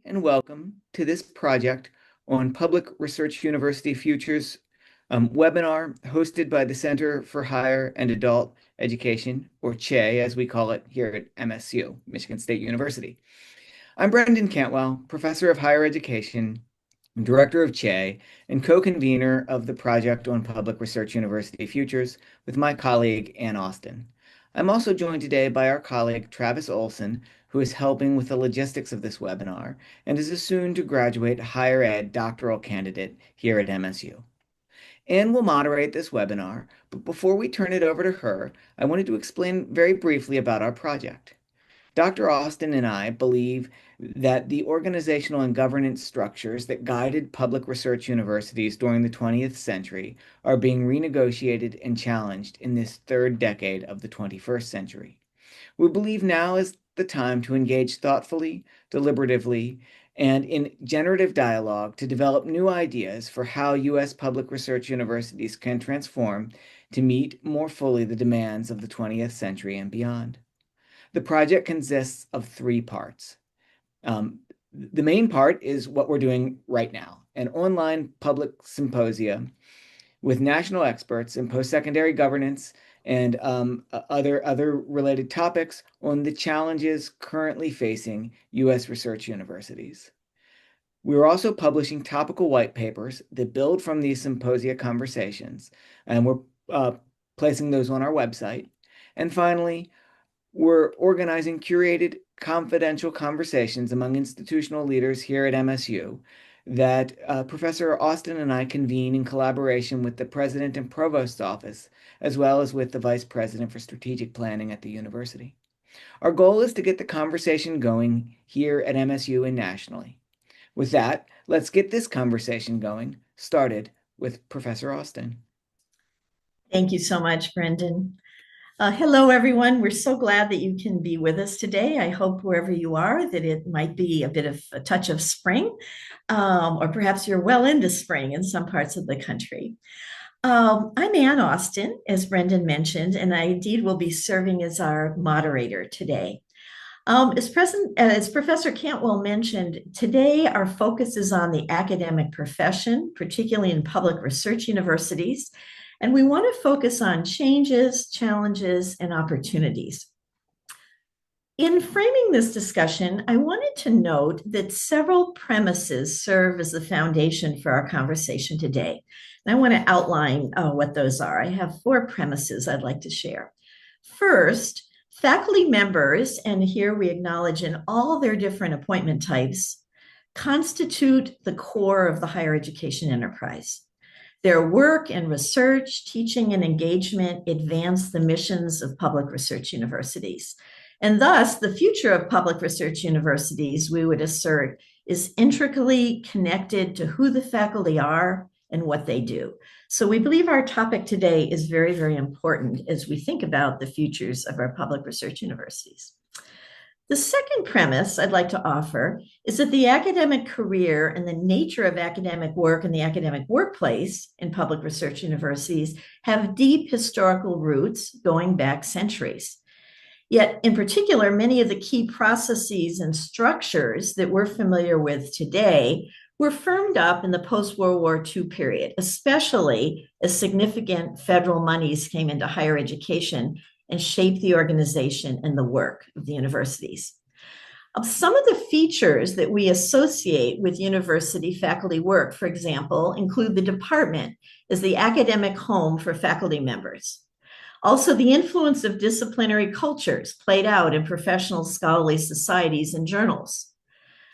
And welcome to this project on Public Research University Futures webinar hosted by the Center for Higher and Adult Education, or CHAE, as we call it here at MSU, Michigan State University. I'm Brendan Cantwell, Professor of Higher Education, Director of CHAE, and co-convener of the Project on Public Research University Futures with my colleague, Ann Austin. I'm also joined today by our colleague, Travis Olson, who is helping with the logistics of this webinar and is a soon-to-graduate higher ed doctoral candidate here at MSU. Ann will moderate this webinar, but before we turn it over to her, I wanted to explain very briefly about our project. Dr. Austin and I believe that the organizational and governance structures that guided public research universities during the 20th century are being renegotiated and challenged in this third decade of the 21st century. We believe now is the time to engage thoughtfully, deliberatively, and in generative dialogue to develop new ideas for how U.S. public research universities can transform to meet more fully the demands of the 20th century and beyond. The project consists of three parts. The main part is what we're doing right now, an online public symposium with national experts in post-secondary governance and other related topics on the challenges currently facing U.S. research universities. We're also publishing topical white papers that build from these symposia conversations, and we're placing those on our website. And finally, we're organizing curated confidential conversations among institutional leaders here at MSU that Professor Austin and I convene in collaboration with the President and Provost's office, as well as with the Vice President for Strategic Planning at the university. Our goal is to get the conversation going here at MSU and nationally. With that, let's get this conversation going, started with Professor Austin. Thank you so much, Brendan. Hello, everyone. We're so glad that you can be with us today. I hope wherever you are that it might be a bit of a touch of spring, or perhaps you're well into spring in some parts of the country. I'm Ann Austin, as Brendan mentioned, and I indeed will be serving as our moderator today. As Professor Cantwell mentioned, today our focus is on the academic profession, particularly in public research universities. And we want to focus on changes, challenges, and opportunities. In framing this discussion, I wanted to note that several premises serve as the foundation for our conversation today. And I want to outline what those are. I have four premises I'd like to share. First, faculty members, and here we acknowledge in all their different appointment types, constitute the core of the higher education enterprise. Their work and research, teaching, and engagement advance the missions of public research universities. And thus, the future of public research universities, we would assert, is intricately connected to who the faculty are and what they do. So we believe our topic today is very, very important as we think about the futures of our public research universities. The second premise I'd like to offer is that the academic career and the nature of academic work and the academic workplace in public research universities have deep historical roots going back centuries. Yet, in particular, many of the key processes and structures that we're familiar with today were firmed up in the post-World War II period, especially as significant federal monies came into higher education and shape the organization and the work of the universities. Some of the features that we associate with university faculty work, for example, include the department as the academic home for faculty members. Also, the influence of disciplinary cultures played out in professional scholarly societies and journals.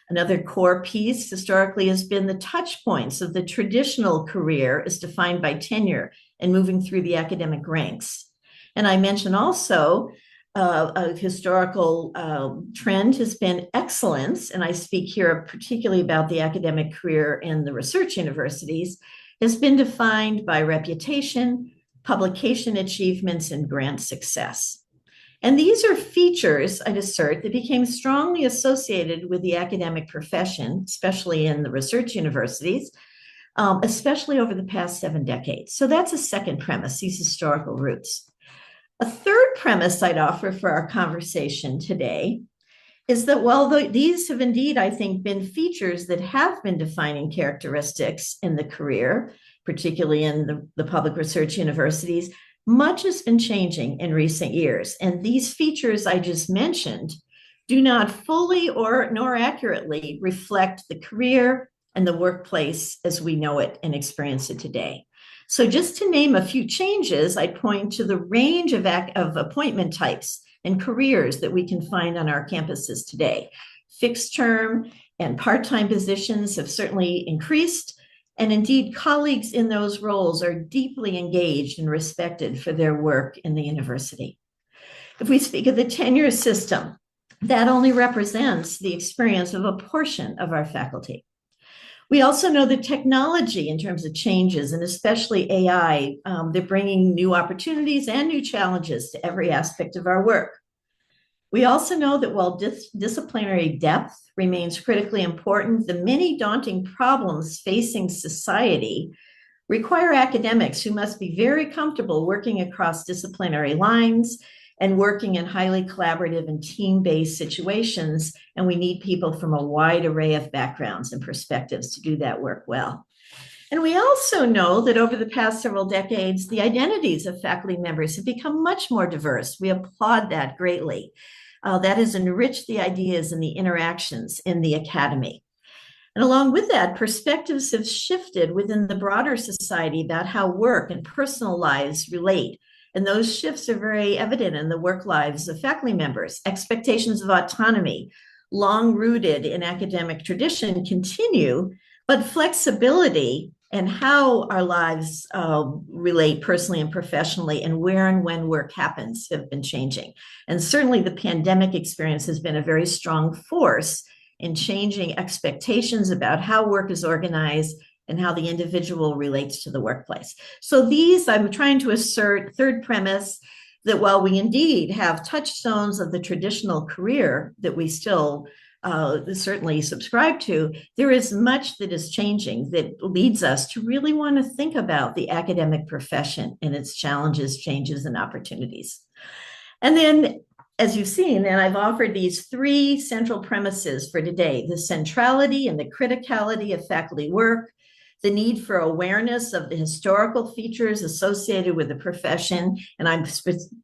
Another core piece historically has been the touch points of the traditional career as defined by tenure and moving through the academic ranks. And I mentioned also a historical trend has been excellence, and I speak here particularly about the academic career in the research universities, has been defined by reputation, publication achievements, and grant success. And these are features, I'd assert, that became strongly associated with the academic profession, especially in the research universities, especially over the past 7 decades. So that's a second premise, these historical roots. A third premise I'd offer for our conversation today is that while these have indeed, I think, been features that have been defining characteristics in the career, particularly in the public research universities, much has been changing in recent years. And these features I just mentioned do not fully or nor accurately reflect the career and the workplace as we know it and experience it today. So just to name a few changes, I'd point to the range of appointment types and careers that we can find on our campuses today. Fixed term and part-time positions have certainly increased, and indeed colleagues in those roles are deeply engaged and respected for their work in the university. If we speak of the tenure system, that only represents the experience of a portion of our faculty. We also know that technology in terms of changes, and especially AI, they're bringing new opportunities and new challenges to every aspect of our work. We also know that while disciplinary depth remains critically important, the many daunting problems facing society require academics who must be very comfortable working across disciplinary lines and working in highly collaborative and team-based situations. And we need people from a wide array of backgrounds and perspectives to do that work well. And we also know that over the past several decades, the identities of faculty members have become much more diverse. We applaud that greatly. That has enriched the ideas and the interactions in the academy. And along with that, perspectives have shifted within the broader society about how work and personal lives relate. And those shifts are very evident in the work lives of faculty members. Expectations of autonomy, long rooted in academic tradition, continue, but flexibility and how our lives relate personally and professionally and where and when work happens have been changing. And certainly the pandemic experience has been a very strong force in changing expectations about how work is organized and how the individual relates to the workplace. So these, I'm trying to assert, third premise, that while we indeed have touchstones of the traditional career that we still certainly subscribe to, there is much that is changing that leads us to really want to think about the academic profession and its challenges, changes, and opportunities. And then, as you've seen, and I've offered these three central premises for today: the centrality and the criticality of faculty work, the need for awareness of the historical features associated with the profession, and I'm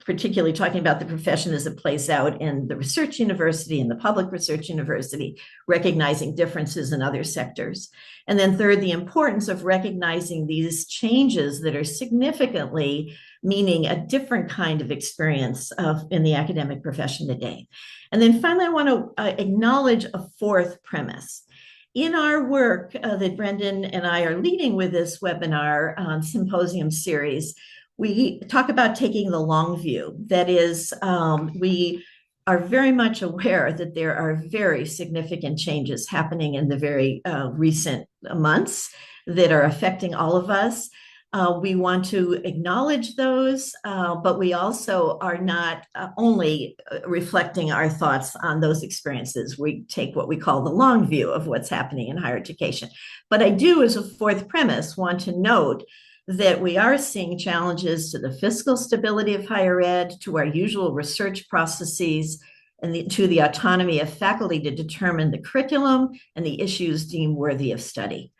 particularly talking about the profession as it plays out in the research university and the public research university, recognizing differences in other sectors. And then third, the importance of recognizing these changes that are significantly meaning a different kind of experience in the academic profession today. And then finally, I want to acknowledge a fourth premise. In our work that Brendan and I are leading with this webinar symposium series, we talk about taking the long view. That is, we are very much aware that there are very significant changes happening in the very recent months that are affecting all of us. We want to acknowledge those, but we also are not only reflecting our thoughts on those experiences. We take what we call the long view of what's happening in higher education. But I do, as a fourth premise, want to note that we are seeing challenges to the fiscal stability of higher ed, to our usual research processes, and to the autonomy of faculty to determine the curriculum and the issues deemed worthy of study.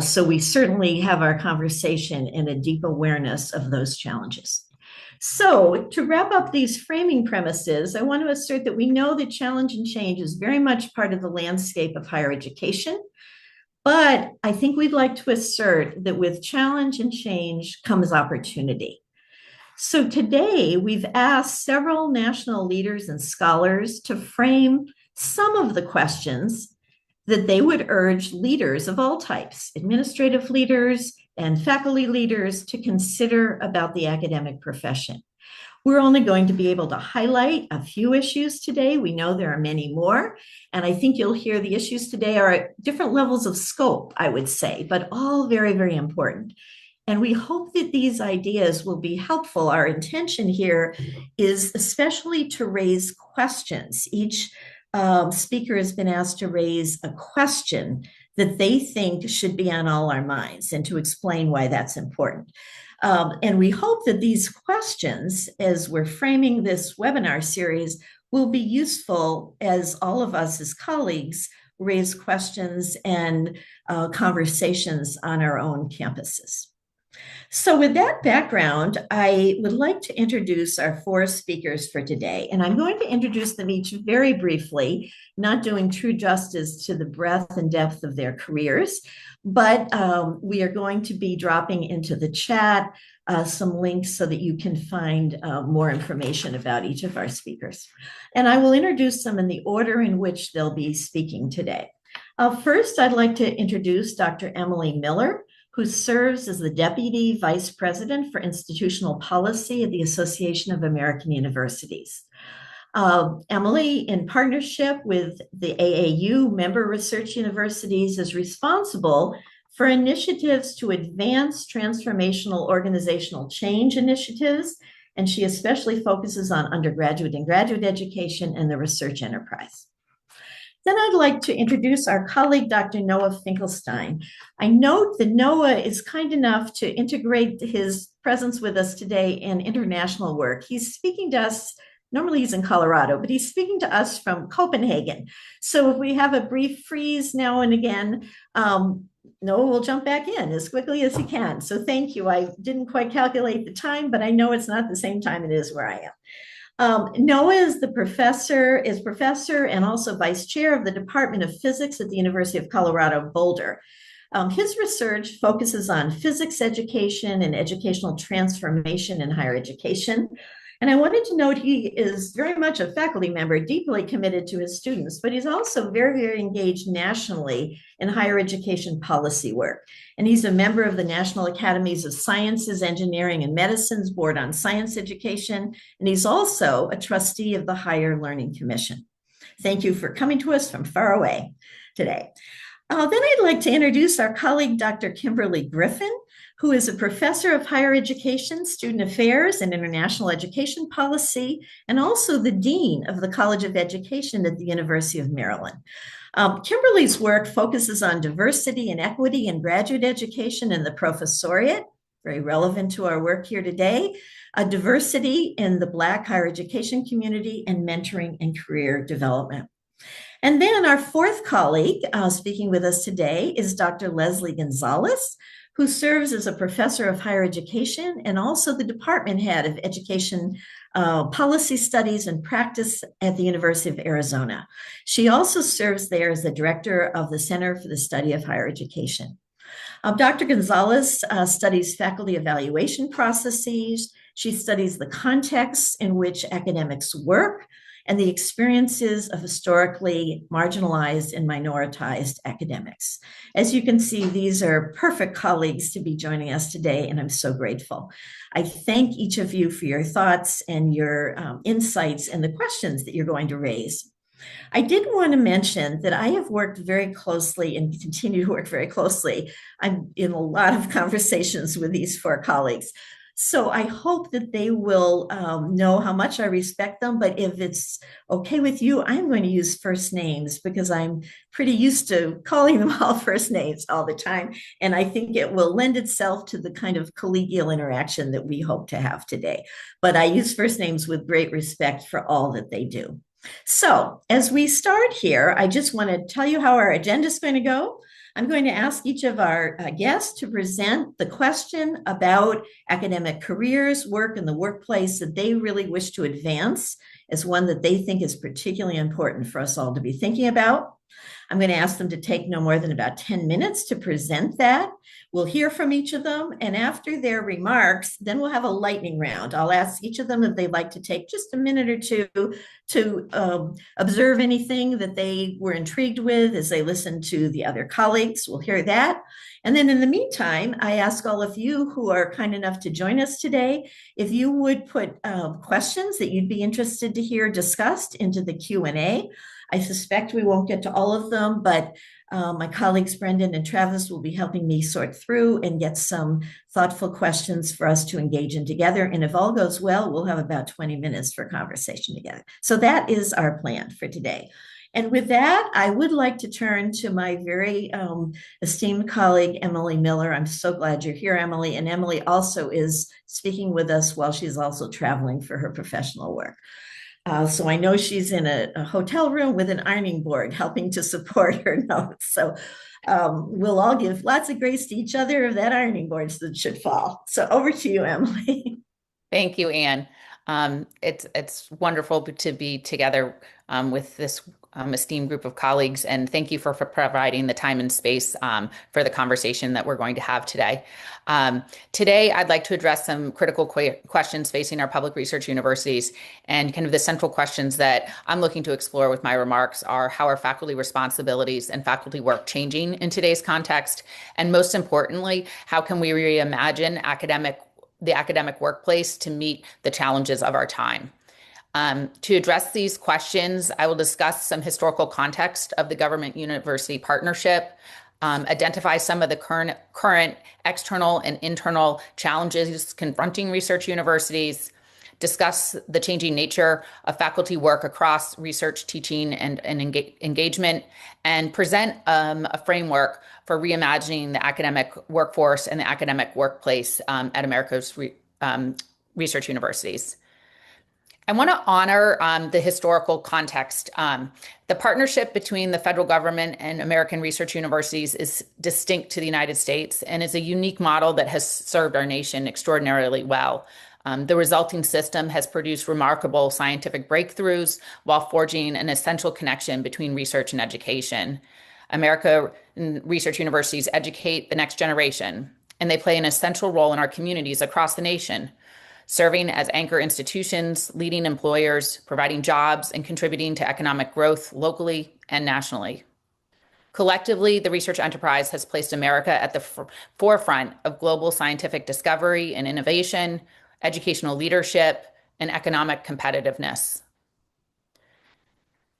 So we certainly have our conversation and a deep awareness of those challenges. So to wrap up these framing premises, I want to assert that we know that challenge and change is very much part of the landscape of higher education. But I think we'd like to assert that with challenge and change comes opportunity. So today we've asked several national leaders and scholars to frame some of the questions that they would urge leaders of all types, administrative leaders and faculty leaders, to consider about the academic profession. We're only going to be able to highlight a few issues today. We know there are many more, and I think you'll hear the issues today are at different levels of scope, I would say, but all very, very important. And we hope that these ideas will be helpful. Our intention here is especially to raise questions. Each speaker has been asked to raise a question that they think should be on all our minds and to explain why that's important. And we hope that these questions, as we're framing this webinar series, will be useful as all of us as colleagues raise questions and conversations on our own campuses. So with that background, I would like to introduce our four speakers for today. And I'm going to introduce them each very briefly, not doing true justice to the breadth and depth of their careers, but we are going to be dropping into the chat some links so that you can find more information about each of our speakers. And I will introduce them in the order in which they'll be speaking today. First, I'd like to introduce Dr. Emily Miller, who serves as the Deputy Vice President for Institutional Policy at the Association of American Universities. Emily, in partnership with the AAU member research universities, is responsible for initiatives to advance transformational organizational change initiatives, and she especially focuses on undergraduate and graduate education and the research enterprise. Then I'd like to introduce our colleague, Dr. Noah Finkelstein. I note that Noah is kind enough to integrate his presence with us today in international work. He's speaking to us, normally he's in Colorado, but he's speaking to us from Copenhagen. So if we have a brief freeze now and again, Noah will jump back in as quickly as he can. So thank you. I didn't quite calculate the time, but I know it's not the same time it is where I am. Noah is professor and also vice chair of the Department of Physics at the University of Colorado Boulder. His research focuses on physics education and educational transformation in higher education. And I wanted to note he is very much a faculty member, deeply committed to his students, but he's also very, very engaged nationally in higher education policy work. And he's a member of the National Academies of Sciences, Engineering, and Medicine's Board on Science Education, and he's also a trustee of the Higher Learning Commission. Thank you for coming to us from far away today. Then I'd like to introduce our colleague, Dr. Kimberly Griffin, who is a professor of higher education, student affairs, and international education policy, and also the dean of the College of Education at the University of Maryland. Kimberly's work focuses on diversity and equity in graduate education and the professoriate, very relevant to our work here today, diversity in the Black higher education community, and mentoring and career development. And then our fourth colleague speaking with us today is Dr. Leslie Gonzales, who serves as a professor of higher education and also the department head of education policy studies and practice at the University of Arizona. She also serves there as the director of the Center for the Study of Higher Education. Dr. Gonzales studies faculty evaluation processes. She studies the context in which academics work and the experiences of historically marginalized and minoritized academics. As you can see, these are perfect colleagues to be joining us today, and I'm so grateful. I thank each of you for your thoughts and your insights and the questions that you're going to raise. I did want to mention that I have worked very closely and continue to work very closely. I'm in a lot of conversations with these four colleagues. So I hope that they will know how much I respect them. But if it's okay with you, I'm going to use first names because I'm pretty used to calling them all first names all the time. And I think it will lend itself to the kind of collegial interaction that we hope to have today. But I use first names with great respect for all that they do. So as we start here, I just want to tell you how our agenda is going to go. I'm going to ask each of our guests to present the question about academic careers, work, and the workplace that they really wish to advance as one that they think is particularly important for us all to be thinking about. I'm going to ask them to take no more than about 10 minutes to present that. We'll hear from each of them, and after their remarks, then we'll have a lightning round. I'll ask each of them if they'd like to take just a minute or two to observe anything that they were intrigued with as they listen to the other colleagues. We'll hear that. And then in the meantime, I ask all of you who are kind enough to join us today, if you would put questions that you'd be interested to hear discussed into the Q&A. I suspect we won't get to all of them, but my colleagues Brendan and Travis will be helping me sort through and get some thoughtful questions for us to engage in together. And if all goes well, we'll have about 20 minutes for conversation together. So that is our plan for today. And with that, I would like to turn to my very esteemed colleague, Emily Miller. I'm so glad you're here, Emily. And Emily also is speaking with us while she's also traveling for her professional work. So I know she's in a hotel room with an ironing board helping to support her notes. So we'll all give lots of grace to each other if that ironing board should fall. So over to you, Emily. Thank you, Anne. It's wonderful to be together with this esteemed group of colleagues, and thank you for providing the time and space for the conversation that we're going to have today. Today, I'd like to address some critical questions facing our public research universities, and kind of the central questions that I'm looking to explore with my remarks are: how are faculty responsibilities and faculty work changing in today's context? And most importantly, how can we reimagine the academic workplace to meet the challenges of our time? To address these questions, I will discuss some historical context of the government-university partnership, identify some of the current external and internal challenges confronting research universities, discuss the changing nature of faculty work across research, teaching, and engagement, and present a framework for reimagining the academic workforce and the academic workplace at America's research universities. I want to honor the historical context. The partnership between the federal government and American research universities is distinct to the United States and is a unique model that has served our nation extraordinarily well. The resulting system has produced remarkable scientific breakthroughs while forging an essential connection between research and education. American research universities educate the next generation, and they play an essential role in our communities across the nation, serving as anchor institutions, leading employers, providing jobs, and contributing to economic growth locally and nationally. Collectively, the research enterprise has placed America at the forefront of global scientific discovery and innovation, educational leadership, and economic competitiveness.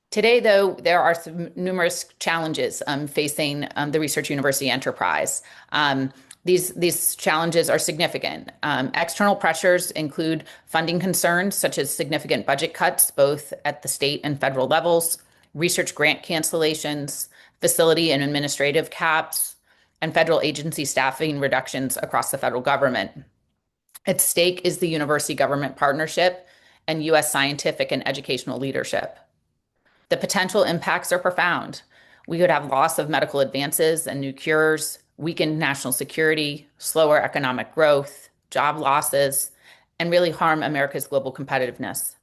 Today, though, there are some numerous challenges facing the research university enterprise. These challenges are significant. External pressures include funding concerns such as significant budget cuts, both at the state and federal levels, research grant cancellations, facility and administrative caps, and federal agency staffing reductions across the federal government. At stake is the university-government partnership and U.S. scientific and educational leadership. The potential impacts are profound. We could have loss of medical advances and new cures, weakened national security, slower economic growth, job losses, and really harm America's global competitiveness.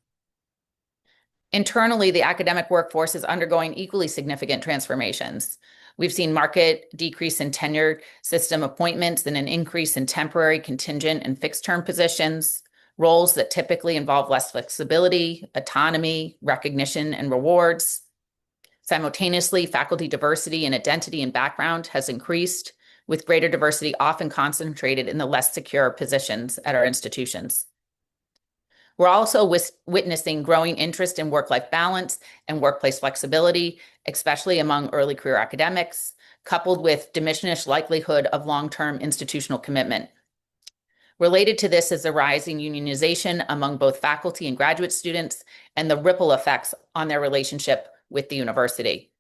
Internally, the academic workforce is undergoing equally significant transformations. We've seen market decrease in tenured system appointments and an increase in temporary, contingent, and fixed-term positions, roles that typically involve less flexibility, autonomy, recognition, and rewards. Simultaneously, faculty diversity in identity and background has increased, with greater diversity often concentrated in the less secure positions at our institutions. We're also witnessing growing interest in work-life balance and workplace flexibility, especially among early career academics, coupled with diminished likelihood of long-term institutional commitment. Related to this is the rising unionization among both faculty and graduate students and the ripple effects on their relationship with the university.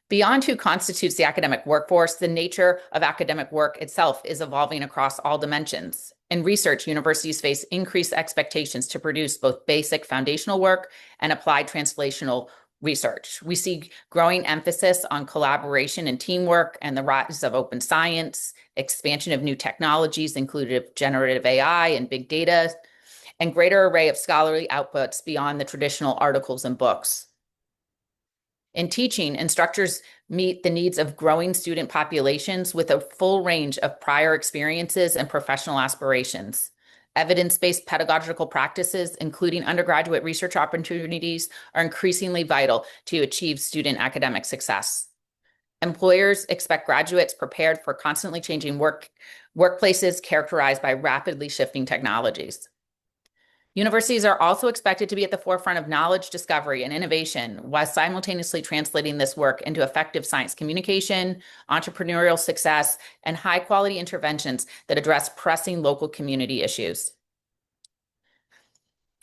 Beyond who constitutes the academic workforce, the nature of academic work itself is evolving across all dimensions. In research, universities face increased expectations to produce both basic foundational work and applied translational research. We see growing emphasis on collaboration and teamwork and the rise of open science, expansion of new technologies, including generative AI and big data, and greater array of scholarly outputs beyond the traditional articles and books. In teaching, instructors meet the needs of growing student populations with a full range of prior experiences and professional aspirations. Evidence-based pedagogical practices, including undergraduate research opportunities, are increasingly vital to achieve student academic success. Employers expect graduates prepared for constantly changing workplaces characterized by rapidly shifting technologies. Universities are also expected to be at the forefront of knowledge discovery and innovation while simultaneously translating this work into effective science communication, entrepreneurial success, and high-quality interventions that address pressing local community issues.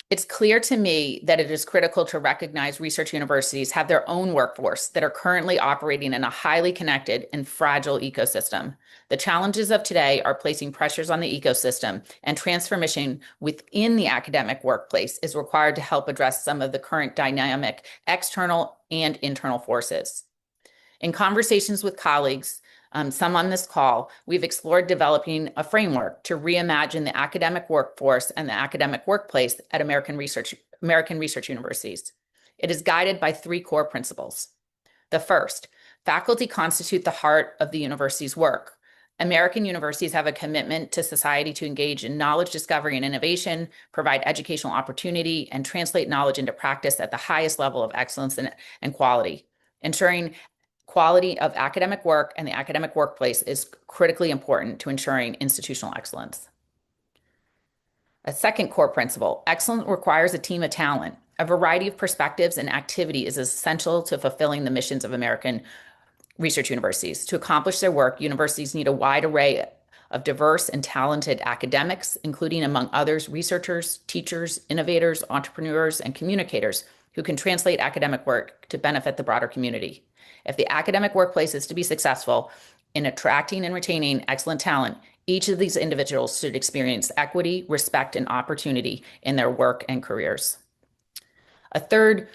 It's clear to me that it is critical to recognize research universities have their own workforce that are currently operating in a highly connected and fragile ecosystem. The challenges of today are placing pressures on the ecosystem, and transformation within the academic workplace is required to help address some of the current dynamic external and internal forces. In conversations with colleagues, some on this call, we've explored developing a framework to reimagine the academic workforce and the academic workplace at American research universities. It is guided by 3 core principles. The first, faculty constitute the heart of the university's work. American universities have a commitment to society to engage in knowledge discovery and innovation, provide educational opportunity, and translate knowledge into practice at the highest level of excellence and quality. Ensuring quality of academic work and the academic workplace is critically important to ensuring institutional excellence. A second core principle, excellence requires a team of talent. A variety of perspectives and activity is essential to fulfilling the missions of American research universities. To accomplish their work, universities need a wide array of diverse and talented academics, including, among others, researchers, teachers, innovators, entrepreneurs, and communicators who can translate academic work to benefit the broader community. If the academic workplace is to be successful in attracting and retaining excellent talent, each of these individuals should experience equity, respect, and opportunity in their work and careers. A third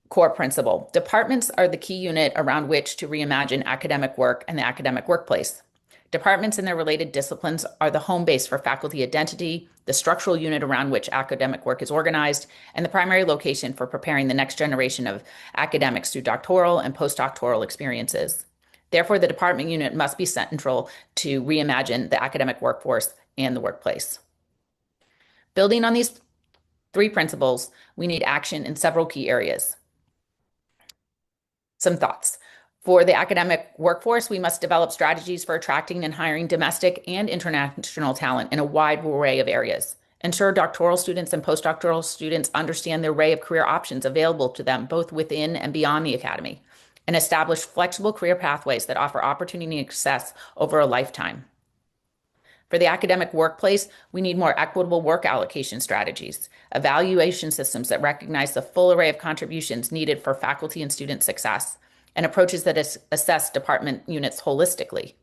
core principle, departments are the key unit around which to reimagine academic work and the academic workplace. Departments and their related disciplines are the home base for faculty identity, the structural unit around which academic work is organized, and the primary location for preparing the next generation of academics through doctoral and postdoctoral experiences. Therefore, the department unit must be central to reimagine the academic workforce and the workplace. Building on these 3 principles, we need action in several key areas. Some thoughts. For the academic workforce, we must develop strategies for attracting and hiring domestic and international talent in a wide array of areas. Ensure doctoral students and postdoctoral students understand the array of career options available to them both within and beyond the academy, and establish flexible career pathways that offer opportunity and success over a lifetime. For the academic workplace, we need more equitable work allocation strategies, evaluation systems that recognize the full array of contributions needed for faculty and student success, and approaches that assess department units holistically.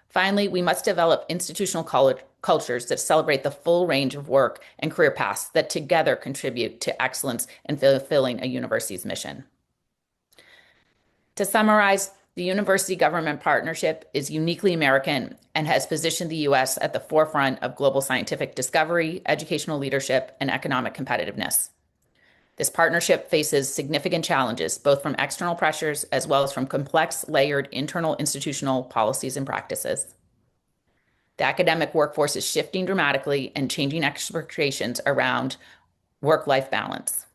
Finally, we must develop institutional cultures that celebrate the full range of work and career paths that together contribute to excellence in fulfilling a university's mission. To summarize, the university-government partnership is uniquely American and has positioned the U.S. at the forefront of global scientific discovery, educational leadership, and economic competitiveness. This partnership faces significant challenges, both from external pressures as well as from complex, layered internal institutional policies and practices. The academic workforce is shifting dramatically and changing expectations around work-life balance.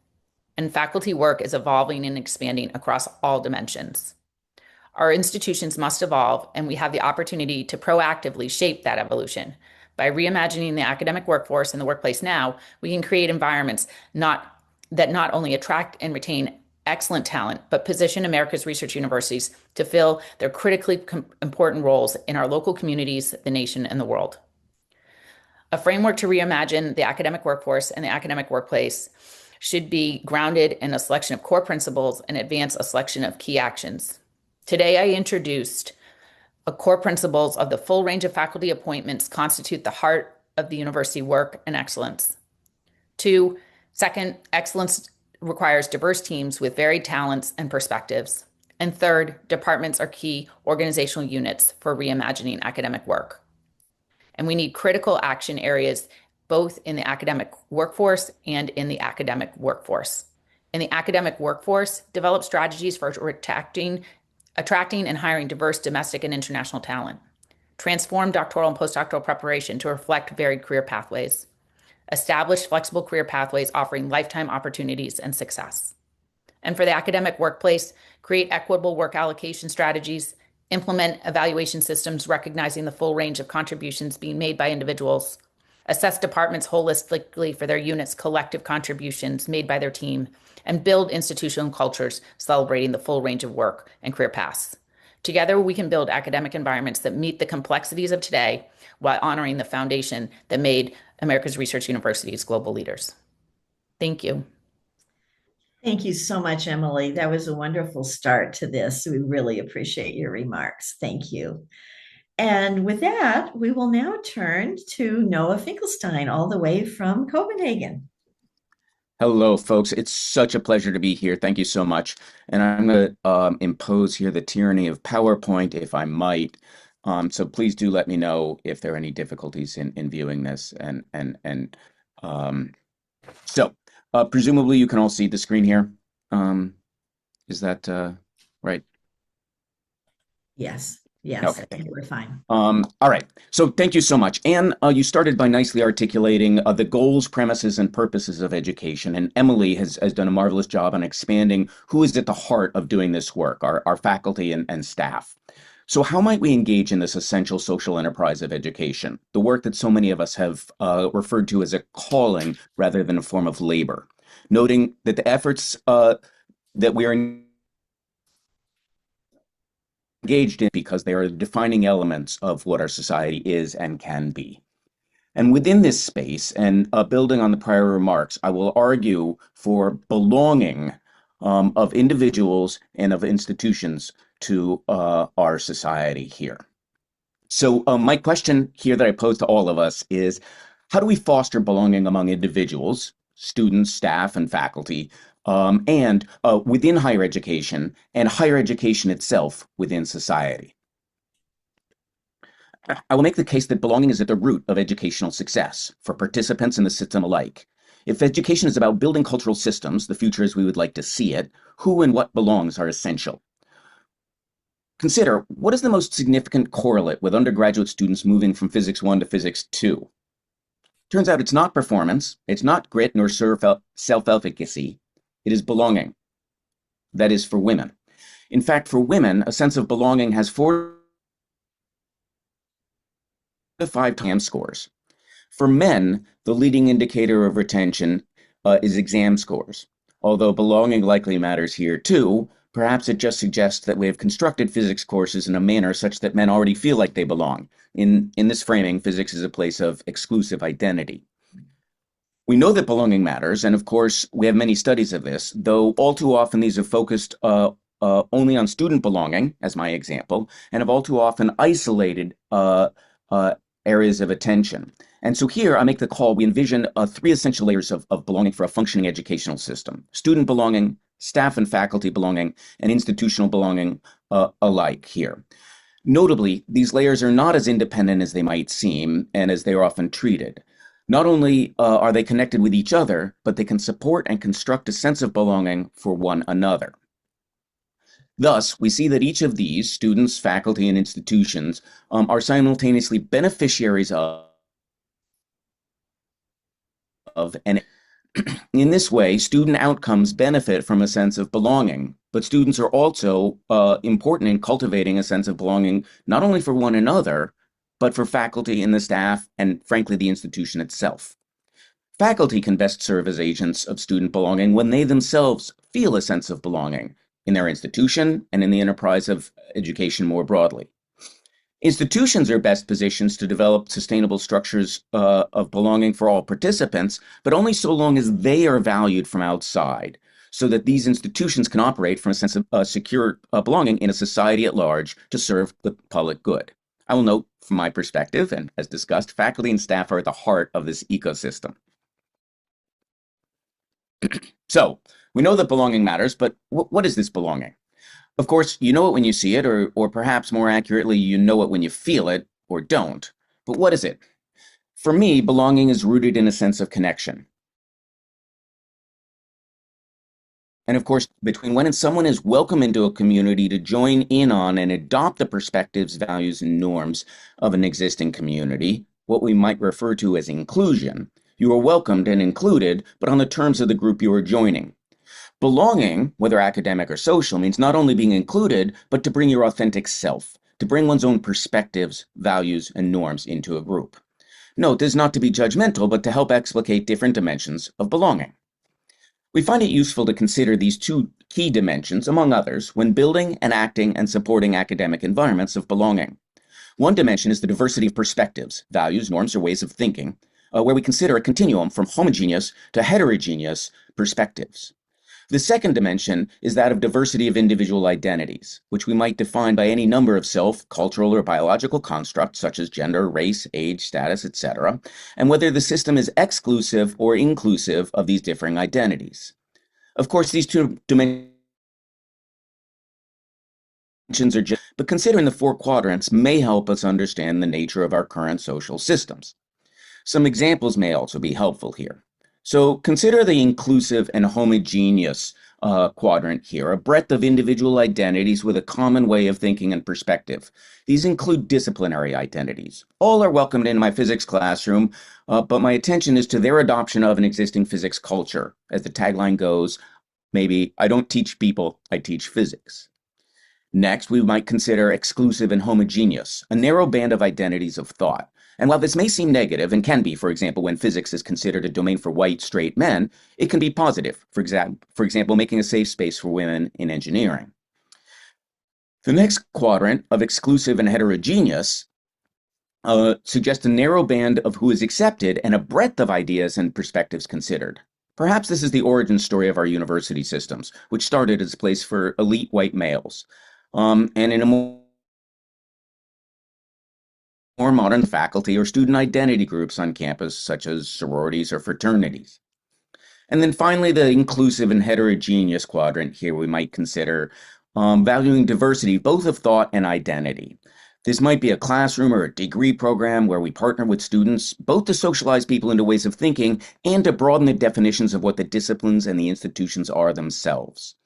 And faculty work is evolving and expanding across all dimensions. Our institutions must evolve, and we have the opportunity to proactively shape that evolution. By reimagining the academic workforce and the workplace now, we can create environments that not only attract and retain excellent talent, but position America's research universities to fill their critically important roles in our local communities, the nation, and the world. A framework to reimagine the academic workforce and the academic workplace should be grounded in a selection of core principles and advance a selection of key actions. Today, I introduced core principles of the full range of faculty appointments constitute the heart of the university work and excellence. 2, second, excellence requires diverse teams with varied talents and perspectives. And third, departments are key organizational units for reimagining academic work. And we need critical action areas both in the academic workforce and in the academic workforce. In the academic workforce, develop strategies for attracting and hiring diverse domestic and international talent. Transform doctoral and postdoctoral preparation to reflect varied career pathways. Establish flexible career pathways offering lifetime opportunities and success. And for the academic workplace, create equitable work allocation strategies, implement evaluation systems recognizing the full range of contributions being made by individuals, assess departments holistically for their units' collective contributions made by their team, and build institutional cultures celebrating the full range of work and career paths. Together, we can build academic environments that meet the complexities of today while honoring the foundation that made America's research universities global leaders. Thank you. Thank you so much, Emily. That was a wonderful start to this. We really appreciate your remarks. Thank you. And with that, we will now turn to Noah Finkelstein, all the way from Copenhagen. Hello, folks. It's such a pleasure to be here. Thank you so much. And I'm going to impose here the tyranny of PowerPoint, if I might. So please do let me know if there are any difficulties in viewing this. So presumably you can all see the screen here. Is that right? Yes. Yes, okay. I think we're fine. All right. So thank you so much. Anne, you started by nicely articulating the goals, premises, and purposes of education. And Emily has done a marvelous job on expanding who is at the heart of doing this work, our faculty and staff. So how might we engage in this essential social enterprise of education, the work that so many of us have referred to as a calling rather than a form of labor, noting that the efforts that we are engaged in because they are the defining elements of what our society is and can be. And within this space, and building on the prior remarks, I will argue for belonging of individuals and of institutions to our society here. So my question here that I pose to all of us is, how do we foster belonging among individuals, students, staff, and faculty, and within higher education and higher education itself within society? I will make the case that belonging is at the root of educational success for participants in the system alike. If education is about building cultural systems, the future as we would like to see it, who and what belongs are essential. Consider, what is the most significant correlate with undergraduate students moving from Physics 1 to Physics 2? Turns out it's not performance, it's not grit nor self-efficacy, it is belonging. That is for women. In fact, for women, a sense of belonging has 4 to 5 times scores. For men, the leading indicator of retention is exam scores. Although belonging likely matters here too, perhaps it just suggests that we have constructed physics courses in a manner such that men already feel like they belong. In this framing, physics is a place of exclusive identity. We know that belonging matters, and of course, we have many studies of this, though all too often these are focused only on student belonging, as my example, and have all too often isolated areas of attention. And so here I make the call, we envision 3 essential layers of belonging for a functioning educational system: student belonging, staff and faculty belonging, and institutional belonging alike here. Notably, these layers are not as independent as they might seem and as they are often treated. Not only are they connected with each other, but they can support and construct a sense of belonging for one another. Thus, we see that each of these, students, faculty, and institutions, are simultaneously beneficiaries of and in this way, student outcomes benefit from a sense of belonging, but students are also important in cultivating a sense of belonging, not only for one another, but for faculty and the staff, and frankly, the institution itself. Faculty can best serve as agents of student belonging when they themselves feel a sense of belonging in their institution and in the enterprise of education more broadly. Institutions are best positioned to develop sustainable structures of belonging for all participants, but only so long as they are valued from outside, so that these institutions can operate from a sense of secure belonging in a society at large to serve the public good. I will note, from my perspective, and as discussed, faculty and staff are at the heart of this ecosystem. So, we know that belonging matters, but what is this belonging? Of course, you know it when you see it, or perhaps more accurately, you know it when you feel it, or don't. But what is it? For me, belonging is rooted in a sense of connection. And of course, between when someone is welcome into a community to join in on and adopt the perspectives, values, and norms of an existing community, what we might refer to as inclusion, you are welcomed and included, but on the terms of the group you are joining. Belonging, whether academic or social, means not only being included, but to bring your authentic self, to bring one's own perspectives, values, and norms into a group. Note, this is not to be judgmental, but to help explicate different dimensions of belonging. We find it useful to consider these two key dimensions, among others, when building and acting and supporting academic environments of belonging. One dimension is the diversity of perspectives, values, norms, or ways of thinking, where we consider a continuum from homogeneous to heterogeneous perspectives. The second dimension is that of diversity of individual identities, which we might define by any number of self, cultural, or biological constructs such as gender, race, age, status, etc., and whether the system is exclusive or inclusive of these differing identities. Of course, these two dimensions are just, but considering the four quadrants may help us understand the nature of our current social systems. Some examples may also be helpful here. So consider the inclusive and homogeneous quadrant here, a breadth of individual identities with a common way of thinking and perspective. These include disciplinary identities. All are welcomed in my physics classroom, but my attention is to their adoption of an existing physics culture. As the tagline goes, maybe I don't teach people, I teach physics. Next, we might consider exclusive and homogeneous, a narrow band of identities of thought. And while this may seem negative, and can be, for example, when physics is considered a domain for white, straight men, it can be positive, for example, making a safe space for women in engineering. The next quadrant of exclusive and heterogeneous suggests a narrow band of who is accepted and a breadth of ideas and perspectives considered. Perhaps this is the origin story of our university systems, which started as a place for elite white males. And in a more modern faculty or student identity groups on campus, such as sororities or fraternities. And then finally, the inclusive and heterogeneous quadrant here we might consider valuing diversity, both of thought and identity. This might be a classroom or a degree program where we partner with students, both to socialize people into ways of thinking and to broaden the definitions of what the disciplines and the institutions are themselves.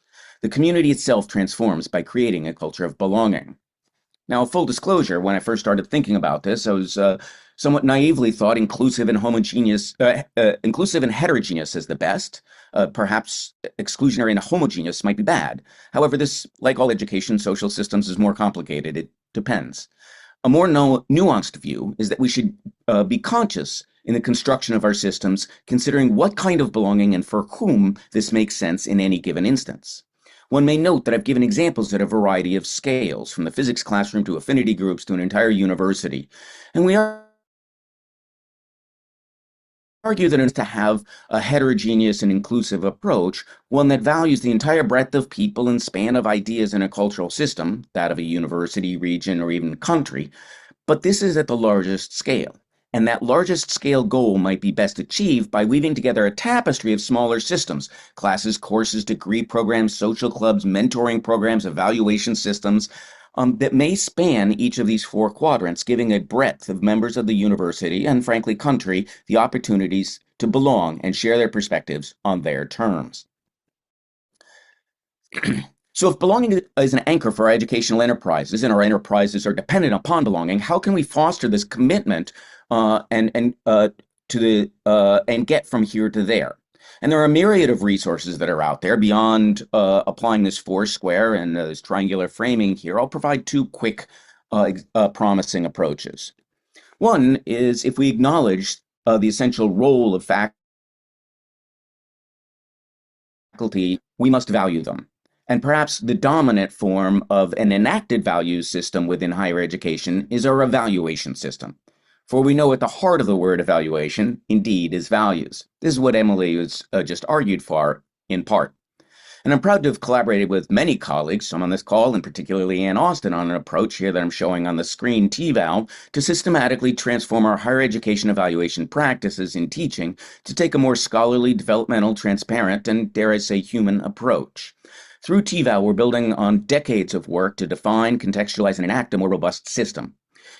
The community itself transforms by creating a culture of belonging. Now, full disclosure, when I first started thinking about this, I was somewhat naively thought inclusive and heterogeneous is the best. Perhaps exclusionary and homogeneous might be bad. However, this, like all education, social systems, is more complicated. It depends. A more nuanced view is that we should be conscious in the construction of our systems, considering what kind of belonging and for whom this makes sense in any given instance. One may note that I've given examples at a variety of scales, from the physics classroom to affinity groups to an entire university. And we argue that it's to have a heterogeneous and inclusive approach, one that values the entire breadth of people and span of ideas in a cultural system, that of a university, region, or even country. But this is at the largest scale. And that largest scale goal might be best achieved by weaving together a tapestry of smaller systems, classes, courses, degree programs, social clubs, mentoring programs, evaluation systems, that may span each of these four quadrants, giving a breadth of members of the university and, frankly, country the opportunities to belong and share their perspectives on their terms. So if belonging is an anchor for our educational enterprises, and our enterprises are dependent upon belonging, how can we foster this commitment and get from here to there? And there are a myriad of resources that are out there beyond applying this four-square and this triangular framing here. I'll provide two quick promising approaches. One is if we acknowledge the essential role of faculty, we must value them. And perhaps the dominant form of an enacted values system within higher education is our evaluation system. For we know at the heart of the word evaluation, indeed, is values. This is what Emily was just argued for, in part. And I'm proud to have collaborated with many colleagues, some on this call, and particularly Ann Austin, on an approach here that I'm showing on the screen, TVAL, to systematically transform our higher education evaluation practices in teaching to take a more scholarly, developmental, transparent, and, dare I say, human approach. Through TVAL, we're building on decades of work to define, contextualize, and enact a more robust system.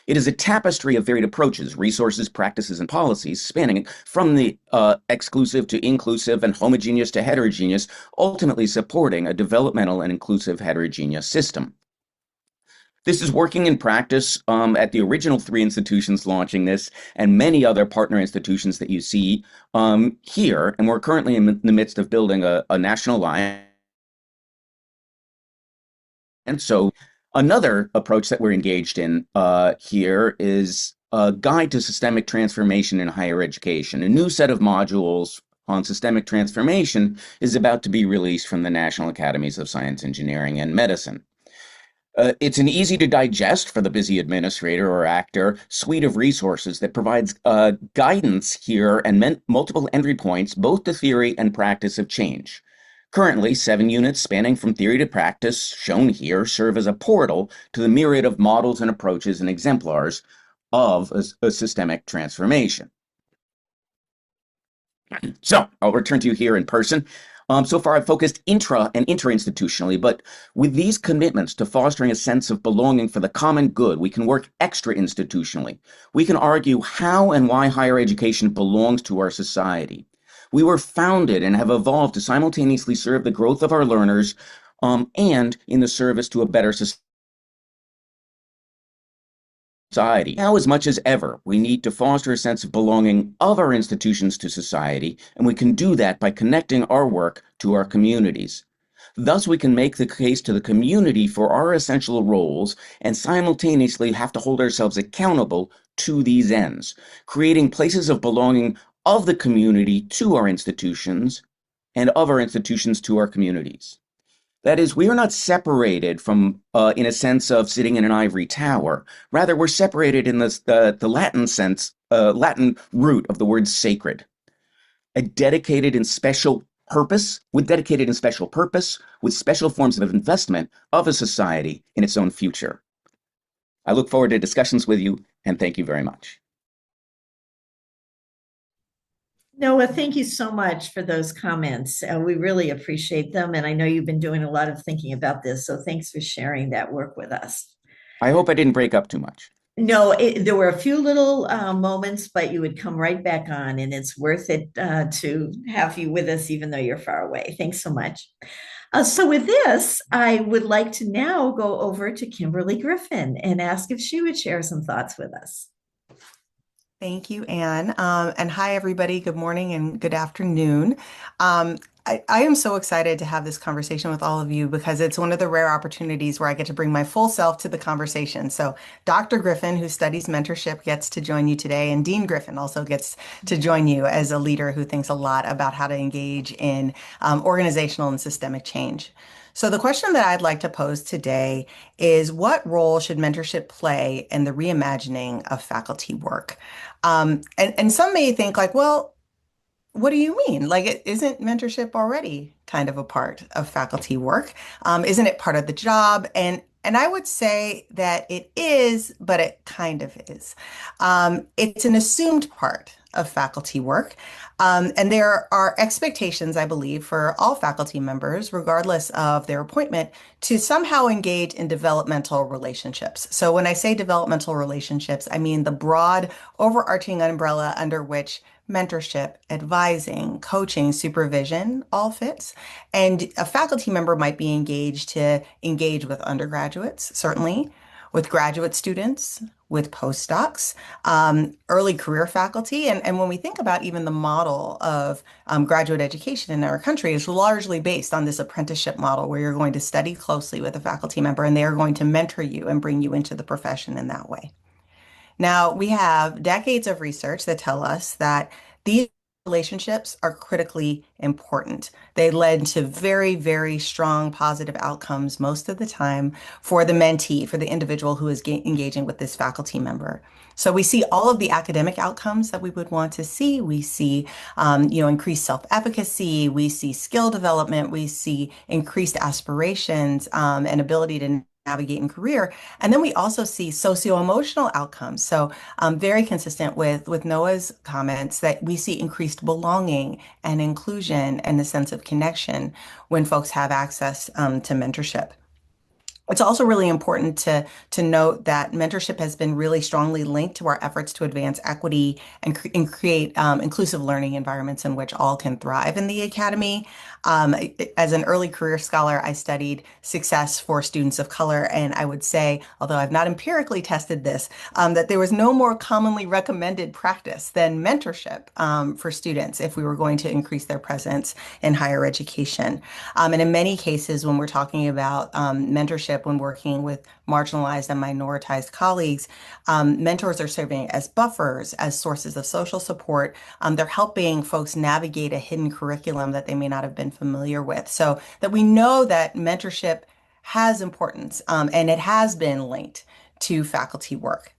It is a tapestry of varied approaches, resources, practices, and policies spanning from the exclusive to inclusive and homogeneous to heterogeneous, ultimately supporting a developmental and inclusive heterogeneous system. This is working in practice at the original three institutions launching this and many other partner institutions that you see here. And we're currently in the midst of building a national alliance. And so another approach that we're engaged in here is a guide to systemic transformation in higher education, a new set of modules on systemic transformation is about to be released from the National Academies of Science, Engineering, and Medicine. It's an easy to digest for the busy administrator or actor suite of resources that provides guidance here and multiple entry points, both to theory and practice of change. Currently, 7 units spanning from theory to practice, shown here, serve as a portal to the myriad of models and approaches and exemplars of a systemic transformation. So I'll return to you here in person. So far, I've focused intra and interinstitutionally, but with these commitments to fostering a sense of belonging for the common good, we can work extra-institutionally. We can argue how and why higher education belongs to our society. We were founded and have evolved to simultaneously serve the growth of our learners and in the service to a better society. Now, as much as ever, we need to foster a sense of belonging of our institutions to society, and we can do that by connecting our work to our communities. Thus, we can make the case to the community for our essential roles and simultaneously have to hold ourselves accountable to these ends, creating places of belonging of the community to our institutions and of our institutions to our communities. That is, we are not separated from, in a sense of sitting in an ivory tower. Rather, we're separated in the Latin sense, Latin root of the word sacred. With dedicated and special purpose, with special forms of investment of a society in its own future. I look forward to discussions with you, and thank you very much. Noah, thank you so much for those comments. We really appreciate them. And I know you've been doing a lot of thinking about this. So thanks for sharing that work with us. I hope I didn't break up too much. No, there were a few little moments, but you would come right back on, and it's worth it to have you with us, even though you're far away. Thanks so much. So with this, I would like to now go over to Kimberly Griffin and ask if she would share some thoughts with us. Thank you, Anne. And hi, everybody. Good morning and good afternoon. I am so excited to have this conversation with all of you because it's one of the rare opportunities where I get to bring my full self to the conversation. So Dr. Griffin, who studies mentorship, gets to join you today, and Dean Griffin also gets to join you as a leader who thinks a lot about how to engage in organizational and systemic change. So the question that I'd like to pose today is, what role should mentorship play in the reimagining of faculty work? And some may think like, well, what do you mean? Like, isn't mentorship already kind of a part of faculty work? Isn't it part of the job? And I would say that it is, but it kind of is. It's an assumed part of faculty work. And there are expectations, I believe, for all faculty members, regardless of their appointment, to somehow engage in developmental relationships. So when I say developmental relationships, I mean the broad overarching umbrella under which mentorship, advising, coaching, supervision all fits. And a faculty member might be engaged to engage with undergraduates, certainly, with graduate students, with postdocs, early career faculty. And when we think about even the model of graduate education in our country, is largely based on this apprenticeship model where you're going to study closely with a faculty member and they are going to mentor you and bring you into the profession in that way. Now, we have decades of research that tell us that these relationships are critically important. They led to very, very strong positive outcomes most of the time for the mentee, for the individual who is engaging with this faculty member. So we see all of the academic outcomes that we would want to see. We see, increased self-efficacy. We see skill development. We see increased aspirations and ability to navigate in career. And then we also see socio-emotional outcomes. So very consistent with Noah's comments that we see increased belonging and inclusion and the sense of connection when folks have access to mentorship. It's also really important to note that mentorship has been really strongly linked to our efforts to advance equity and create inclusive learning environments in which all can thrive in the academy. As an early career scholar, I studied success for students of color, and I would say, although I've not empirically tested this, that there was no more commonly recommended practice than mentorship for students if we were going to increase their presence in higher education. And in many cases, when we're talking about mentorship, mentorship when working with marginalized and minoritized colleagues. Mentors are serving as buffers, as sources of social support. They're helping folks navigate a hidden curriculum that they may not have been familiar with. So that we know that mentorship has importance, and it has been linked to faculty work.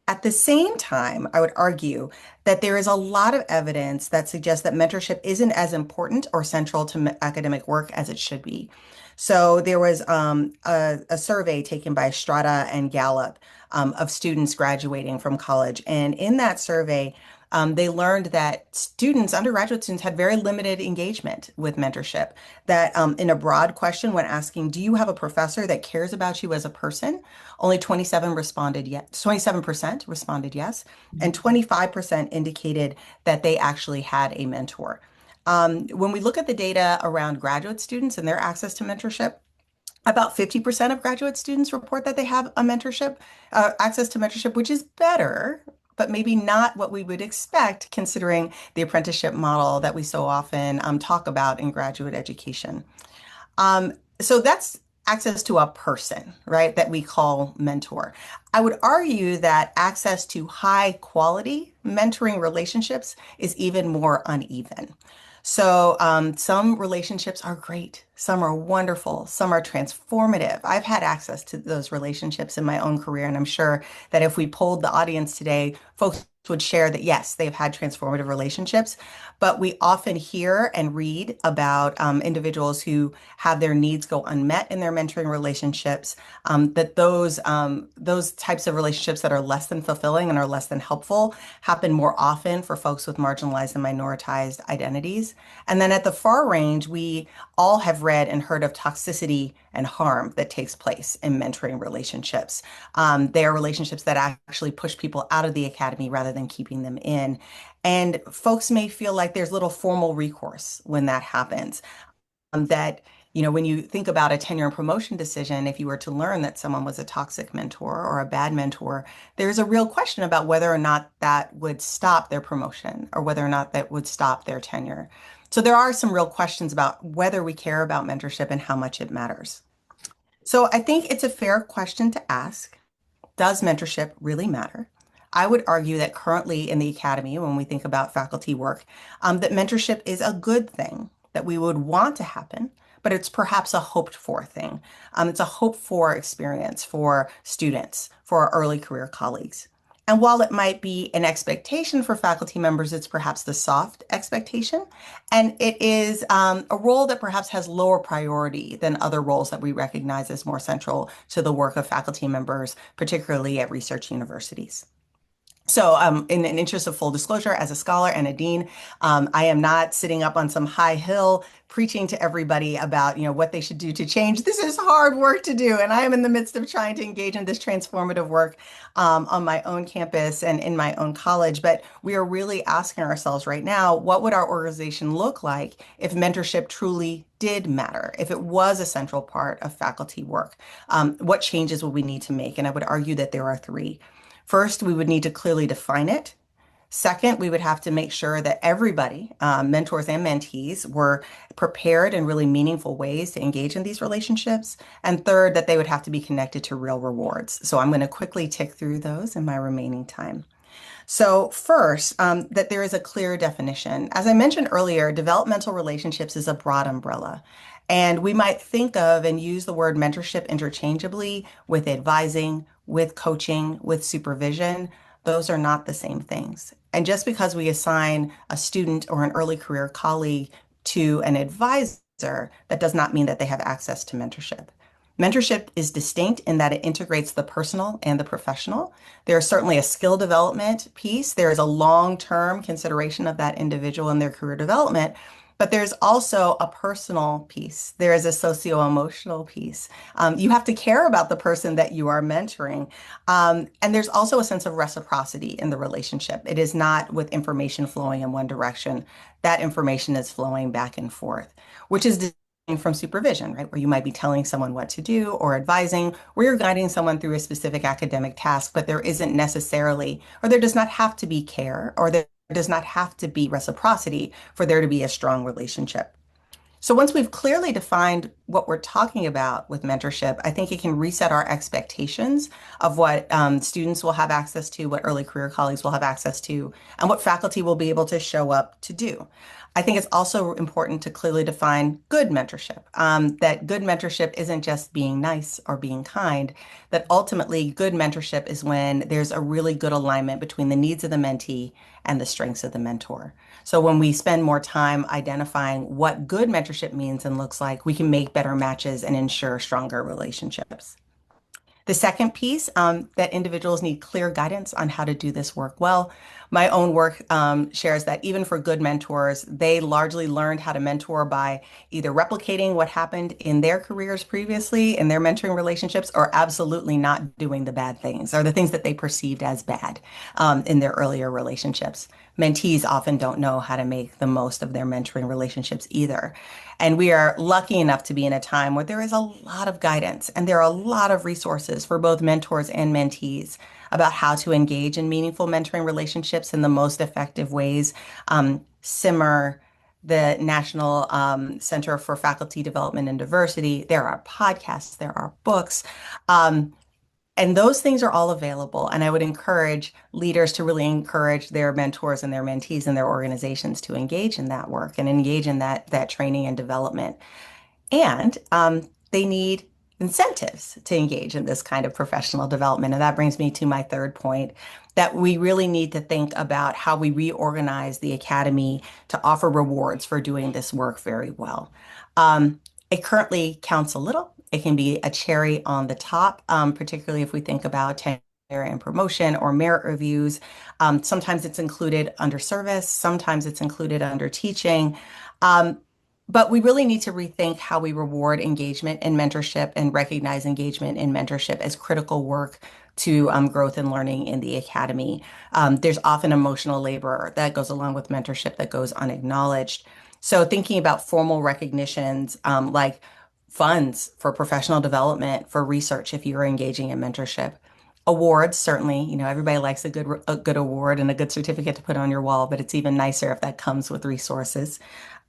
At the same time, I would argue that there is a lot of evidence that suggests that mentorship isn't as important or central to academic work as it should be. So there was a survey taken by Strata and Gallup of students graduating from college. And in that survey, they learned that students, undergraduate students, had very limited engagement with mentorship. That in a broad question, when asking, do you have a professor that cares about you as a person? Only 27% responded yes, and 25% indicated that they actually had a mentor. When we look at the data around graduate students and their access to mentorship, about 50% of graduate students report that they have a mentorship, access to mentorship, which is better, but maybe not what we would expect considering the apprenticeship model that we so often talk about in graduate education. So that's access to a person, right, that we call mentor. I would argue that access to high quality mentoring relationships is even more uneven. So some relationships are great, some are wonderful, some are transformative. I've had access to those relationships in my own career, and I'm sure that if we polled the audience today, folks would share that yes, they've had transformative relationships, but we often hear and read about individuals who have their needs go unmet in their mentoring relationships, that those types of relationships that are less than fulfilling and are less than helpful happen more often for folks with marginalized and minoritized identities. And then at the far range, we all have read and heard of toxicity and harm that takes place in mentoring relationships. They are relationships that actually push people out of the academy rather than keeping them in. And folks may feel like there's little formal recourse when that happens. That, you know, when you think about a tenure and promotion decision, if you were to learn that someone was a toxic mentor or a bad mentor, there's a real question about whether or not that would stop their promotion or whether or not that would stop their tenure. So there are some real questions about whether we care about mentorship and how much it matters. So I think it's a fair question to ask. Does mentorship really matter? I would argue that currently in the academy, when we think about faculty work, that mentorship is a good thing that we would want to happen, but it's perhaps a hoped for thing. It's a hope for experience for students, for our early career colleagues. And while it might be an expectation for faculty members, it's perhaps the soft expectation. And it is a role that perhaps has lower priority than other roles that we recognize as more central to the work of faculty members, particularly at research universities. So in an interest of full disclosure, as a scholar and a dean, I am not sitting up on some high hill preaching to everybody about, you know, what they should do to change. This is hard work to do, and I am in the midst of trying to engage in this transformative work on my own campus and in my own college. But we are really asking ourselves right now, what would our organization look like if mentorship truly did matter, if it was a central part of faculty work? What changes would we need to make? And I would argue that there are three. First, we would need to clearly define it. Second, we would have to make sure that everybody, mentors and mentees, were prepared in really meaningful ways to engage in these relationships. And third, that they would have to be connected to real rewards. So I'm going to quickly tick through those in my remaining time. So first, that there is a clear definition. As I mentioned earlier, developmental relationships is a broad umbrella. And we might think of and use the word mentorship interchangeably with advising, with coaching, with supervision. Those are not the same things. And just because we assign a student or an early career colleague to an advisor, that does not mean that they have access to mentorship. Mentorship is distinct in that it integrates the personal and the professional. There's certainly a skill development piece. There is a long-term consideration of that individual and their career development, but there's also a personal piece. There is a socio-emotional piece. You have to care about the person that you are mentoring. And there's also a sense of reciprocity in the relationship. It is not with information flowing in one direction. That information is flowing back and forth, which is from supervision, right? Where you might be telling someone what to do or advising, where you're guiding someone through a specific academic task, but there isn't necessarily, or there does not have to be care, or there does not have to be reciprocity for there to be a strong relationship. So once we've clearly defined what we're talking about with mentorship, I think it can reset our expectations of what students will have access to, what early career colleagues will have access to, and what faculty will be able to show up to do. I think it's also important to clearly define good mentorship, that good mentorship isn't just being nice or being kind, that ultimately good mentorship is when there's a really good alignment between the needs of the mentee and the strengths of the mentor. So when we spend more time identifying what good mentorship means and looks like, we can make better matches and ensure stronger relationships. The second piece, that individuals need clear guidance on how to do this work well. My own work shares that even for good mentors, they largely learned how to mentor by either replicating what happened in their careers previously in their mentoring relationships, or absolutely not doing the bad things or the things that they perceived as bad in their earlier relationships. Mentees often don't know how to make the most of their mentoring relationships either. And we are lucky enough to be in a time where there is a lot of guidance and there are a lot of resources for both mentors and mentees about how to engage in meaningful mentoring relationships in the most effective ways. SIMMER, the National Center for Faculty Development and Diversity, there are podcasts, there are books. And those things are all available. And I would encourage leaders to really encourage their mentors and their mentees and their organizations to engage in that work and engage in that training and development. And they need incentives to engage in this kind of professional development. And that brings me to my third point, that we really need to think about how we reorganize the academy to offer rewards for doing this work very well. It currently counts a little. It can be a cherry on the top, particularly if we think about tenure and promotion or merit reviews. Sometimes it's included under service, sometimes it's included under teaching. But we really need to rethink how we reward engagement and mentorship and recognize engagement and mentorship as critical work to growth and learning in the academy. There's often emotional labor that goes along with mentorship that goes unacknowledged. So thinking about formal recognitions like funds for professional development, for research, if you're engaging in mentorship. Awards, certainly, everybody likes a good award and a good certificate to put on your wall, but it's even nicer if that comes with resources.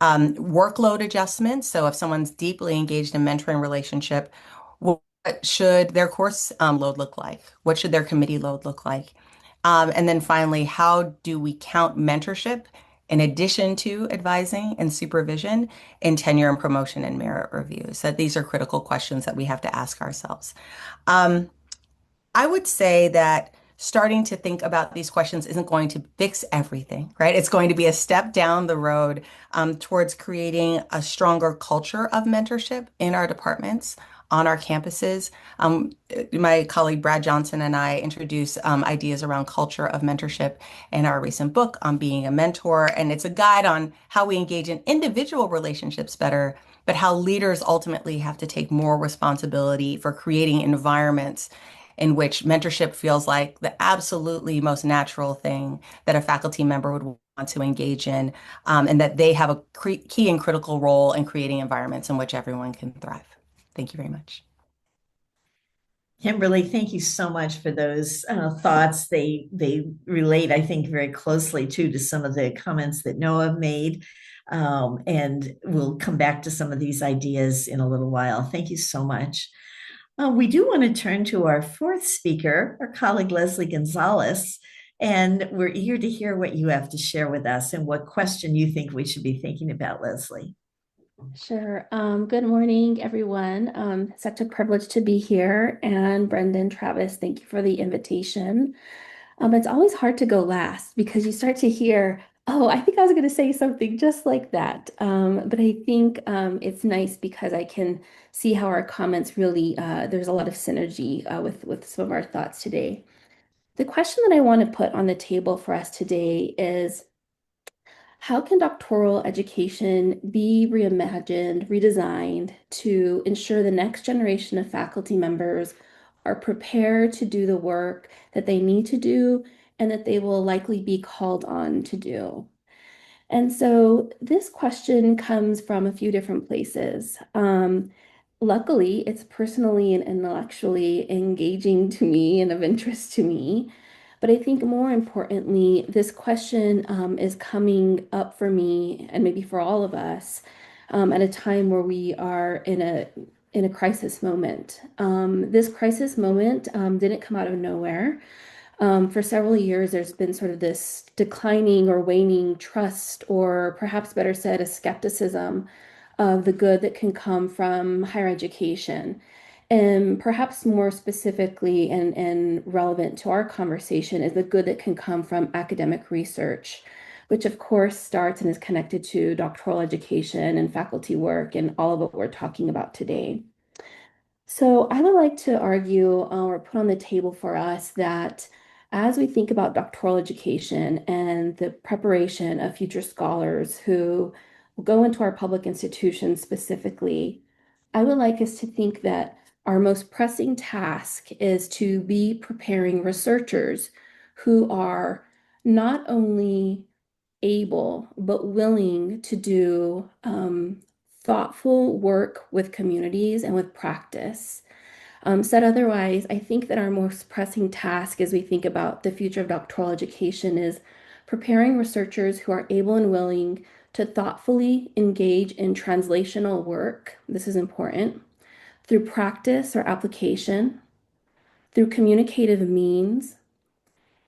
Workload adjustments. So if someone's deeply engaged in mentoring relationship, what should their course load look like? What should their committee load look like? And then finally, how do we count mentorship in addition to advising and supervision in tenure and promotion and merit reviews? That these are critical questions that we have to ask ourselves. I would say that starting to think about these questions isn't going to fix everything, right? It's going to be a step down the road towards creating a stronger culture of mentorship in our departments, on our campuses. My colleague Brad Johnson and I introduce ideas around culture of mentorship in our recent book on being a mentor. And it's a guide on how we engage in individual relationships better, but how leaders ultimately have to take more responsibility for creating environments in which mentorship feels like the absolutely most natural thing that a faculty member would want to engage in, and that they have a key and critical role in creating environments in which everyone can thrive. Thank you very much. Kimberly, thank you so much for those thoughts. They relate, I think, very closely too to some of the comments that Noah made. And we'll come back to some of these ideas in a little while. Thank you so much. We do want to turn to our fourth speaker, our colleague Leslie Gonzales, and we're eager to hear what you have to share with us and what question you think we should be thinking about, Leslie. Sure. Good morning, everyone. Such a privilege to be here. And Brendan, Travis, thank you for the invitation. It's always hard to go last because you start to hear, oh, I think I was going to say something just like that. But I think it's nice because I can see how our comments really, there's a lot of synergy with some of our thoughts today. The question that I want to put on the table for us today is, how can doctoral education be reimagined, redesigned to ensure the next generation of faculty members are prepared to do the work that they need to do and that they will likely be called on to do? And so this question comes from a few different places. Luckily, it's personally and intellectually engaging to me and of interest to me. But I think more importantly, this question is coming up for me and maybe for all of us at a time where we are in a crisis moment. This crisis moment didn't come out of nowhere. For several years, there's been sort of this declining or waning trust, or perhaps better said, a skepticism of the good that can come from higher education. And perhaps more specifically and relevant to our conversation is the good that can come from academic research, which of course starts and is connected to doctoral education and faculty work and all of what we're talking about today. So I would like to argue or put on the table for us that as we think about doctoral education and the preparation of future scholars who will go into our public institutions specifically, I would like us to think that our most pressing task is to be preparing researchers who are not only able but willing to do thoughtful work with communities and with practice. Said otherwise, I think that our most pressing task as we think about the future of doctoral education is preparing researchers who are able and willing to thoughtfully engage in translational work. This is important through practice or application, through communicative means,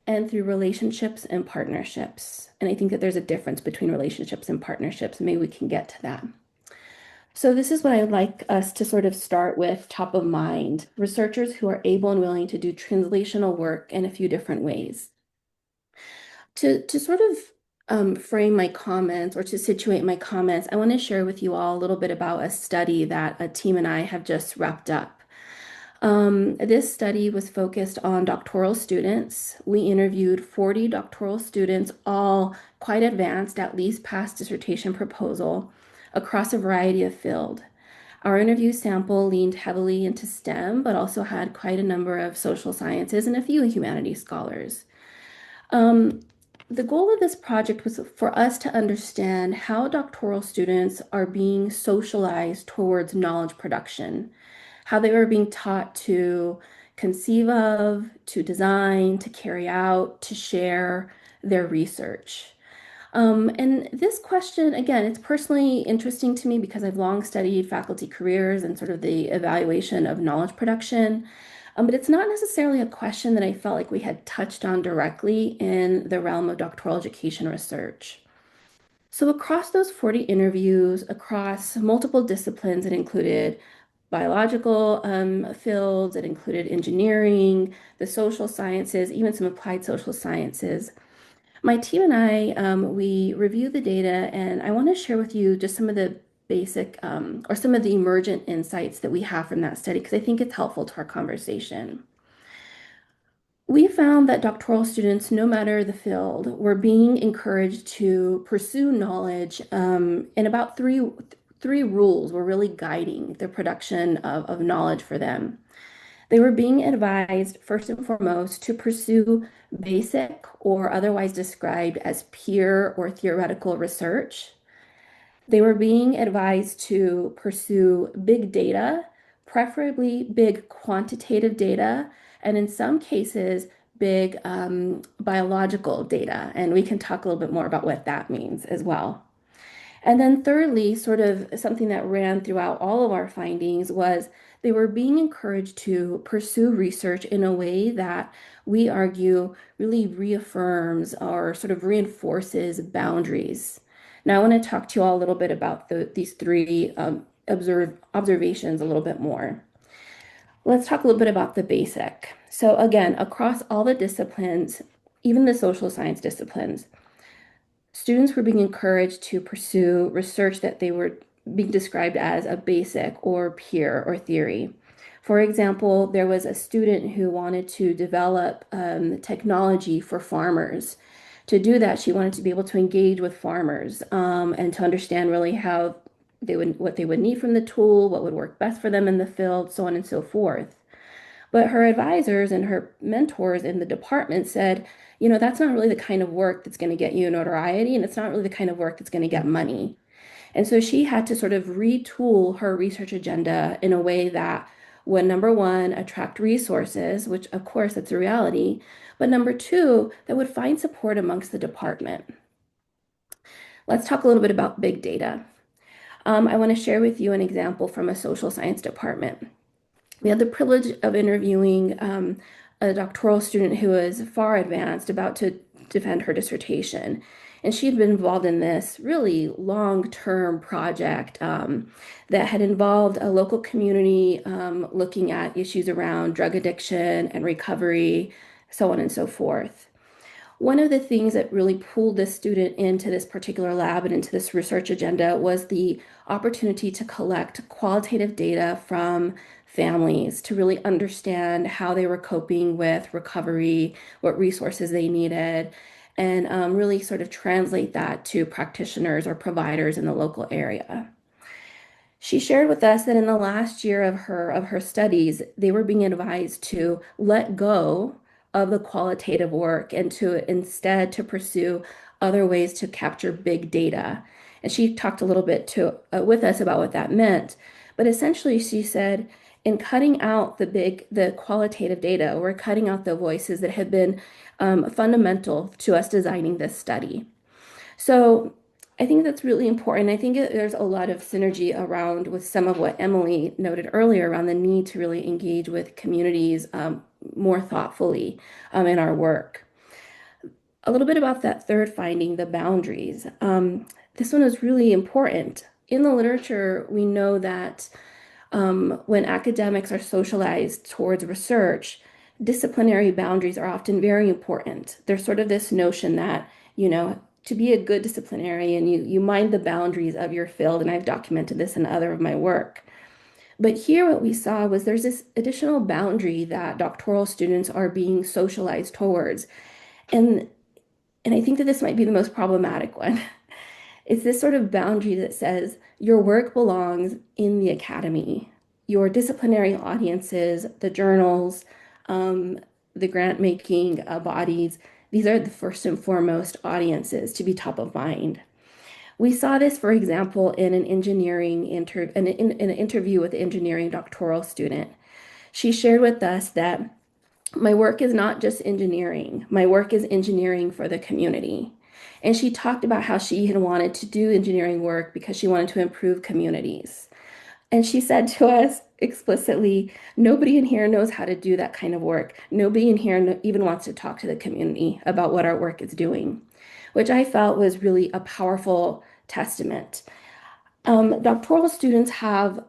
and through relationships and partnerships. And I think that there's a difference between relationships and partnerships. Maybe we can get to that. So this is what I would like us to sort of start with top of mind, researchers who are able and willing to do translational work in a few different ways. To sort of frame my comments or to situate my comments, I want to share with you all a little bit about a study that a team and I have just wrapped up. This study was focused on doctoral students. We interviewed 40 doctoral students, all quite advanced, at least past dissertation proposal, across a variety of fields. Our interview sample leaned heavily into STEM, but also had quite a number of social sciences and a few humanities scholars. The goal of this project was for us to understand how doctoral students are being socialized towards knowledge production, how they were being taught to conceive of, to design, to carry out, to share their research. And this question, again, it's personally interesting to me because I've long studied faculty careers and sort of the evaluation of knowledge production. But it's not necessarily a question that I felt like we had touched on directly in the realm of doctoral education research. So across those 40 interviews, across multiple disciplines, it included biological fields, it included engineering, the social sciences, even some applied social sciences. My team and I, we reviewed the data, and I want to share with you just some of the basic or some of the emergent insights that we have from that study, because I think it's helpful to our conversation. We found that doctoral students, no matter the field, were being encouraged to pursue knowledge, and about three rules were really guiding the production of knowledge for them. They were being advised, first and foremost, to pursue basic or otherwise described as peer or theoretical research. They were being advised to pursue big data, preferably big quantitative data, and in some cases, big biological data. And we can talk a little bit more about what that means as well. And then thirdly, sort of something that ran throughout all of our findings was they were being encouraged to pursue research in a way that we argue really reaffirms or sort of reinforces boundaries. Now, I want to talk to you all a little bit about these three observations a little bit more. Let's talk a little bit about the basic. So again, across all the disciplines, even the social science disciplines, students were being encouraged to pursue research that they were being described as a basic or peer or theory. For example, there was a student who wanted to develop technology for farmers. To do that, she wanted to be able to engage with farmers and to understand really how what they would need from the tool, what would work best for them in the field, so on and so forth. But her advisors and her mentors in the department said, you know, that's not really the kind of work that's going to get you notoriety, and it's not really the kind of work that's going to get money. And so she had to sort of retool her research agenda in a way that would, number one, attract resources, which of course that's a reality, but number two, that would find support amongst the department. Let's talk a little bit about big data. I want to share with you an example from a social science department. We had the privilege of interviewing a doctoral student who was far advanced, about to defend her dissertation. And she had been involved in this really long-term project that had involved a local community looking at issues around drug addiction and recovery, so on and so forth. One of the things that really pulled this student into this particular lab and into this research agenda was the opportunity to collect qualitative data from families to really understand how they were coping with recovery, what resources they needed, and really sort of translate that to practitioners or providers in the local area. She shared with us that in the last year of her studies, they were being advised to let go of the qualitative work and to instead to pursue other ways to capture big data. And she talked a little bit with us about what that meant. But essentially, she said, in cutting out the qualitative data, we're cutting out the voices that have been fundamental to us designing this study. So I think that's really important. I think there's a lot of synergy around with some of what Emily noted earlier around the need to really engage with communities more thoughtfully in our work. A little bit about that third finding, the boundaries. This one is really important. In the literature, we know that when academics are socialized towards research, disciplinary boundaries are often very important. There's sort of this notion that, to be a good disciplinarian, you mind the boundaries of your field, and I've documented this in other of my work. But here what we saw was there's this additional boundary that doctoral students are being socialized towards. And I think that this might be the most problematic one. It's this sort of boundary that says your work belongs in the academy. Your disciplinary audiences, the journals, the grant-making bodies, these are the first and foremost audiences to be top of mind. We saw this, for example, in an interview with an engineering doctoral student. She shared with us that my work is not just engineering. My work is engineering for the community. And she talked about how she had wanted to do engineering work because she wanted to improve communities. And she said to us explicitly, nobody in here knows how to do that kind of work. Nobody in here even wants to talk to the community about what our work is doing, which I felt was really a powerful testament. Doctoral students have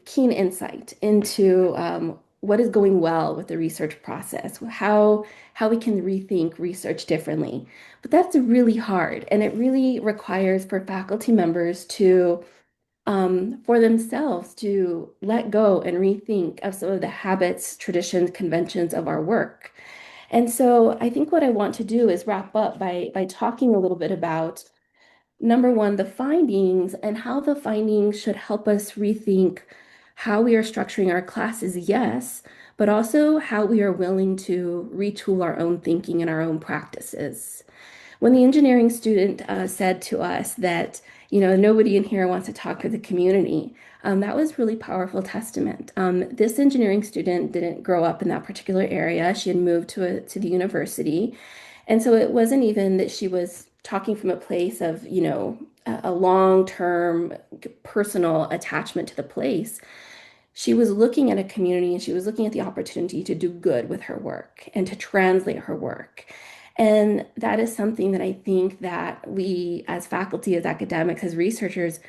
keen insight into what is going well with the research process, how we can rethink research differently. But that's really hard, and it really requires for faculty members to, for themselves, to let go and rethink of some of the habits, traditions, conventions of our work. And so I think what I want to do is wrap up by talking a little bit about number one, the findings and how the findings should help us rethink how we are structuring our classes, yes, but also how we are willing to retool our own thinking and our own practices. When the engineering student said to us that, nobody in here wants to talk to the community, that was really powerful testament. This engineering student didn't grow up in that particular area. She had moved to the university. And so it wasn't even that she was talking from a place of, a long-term personal attachment to the place. She was looking at a community and she was looking at the opportunity to do good with her work and to translate her work. And that is something that I think that we as faculty, as academics, as researchers,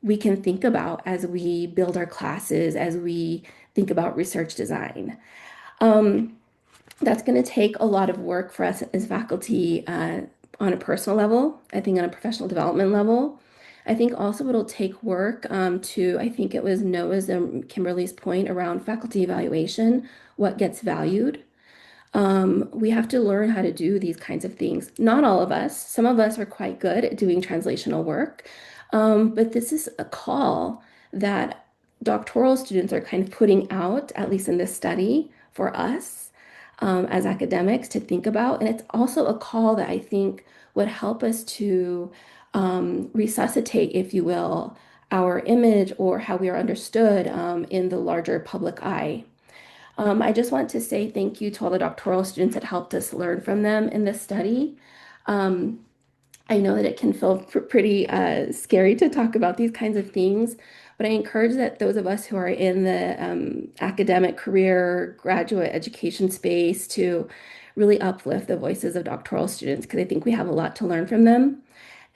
we can think about as we build our classes, as we think about research design. That's going to take a lot of work for us as faculty on a personal level, I think on a professional development level. I think also it'll take work I think it was Noah's and Kimberly's point around faculty evaluation, what gets valued. We have to learn how to do these kinds of things. Not all of us. Some of us are quite good at doing translational work, but this is a call that doctoral students are kind of putting out, at least in this study, for us as academics to think about. And it's also a call that I think would help us to resuscitate, if you will, our image or how we are understood in the larger public eye. I just want to say thank you to all the doctoral students that helped us learn from them in this study. I know that it can feel pretty scary to talk about these kinds of things, but I encourage that those of us who are in the academic career, graduate education space to really uplift the voices of doctoral students because I think we have a lot to learn from them.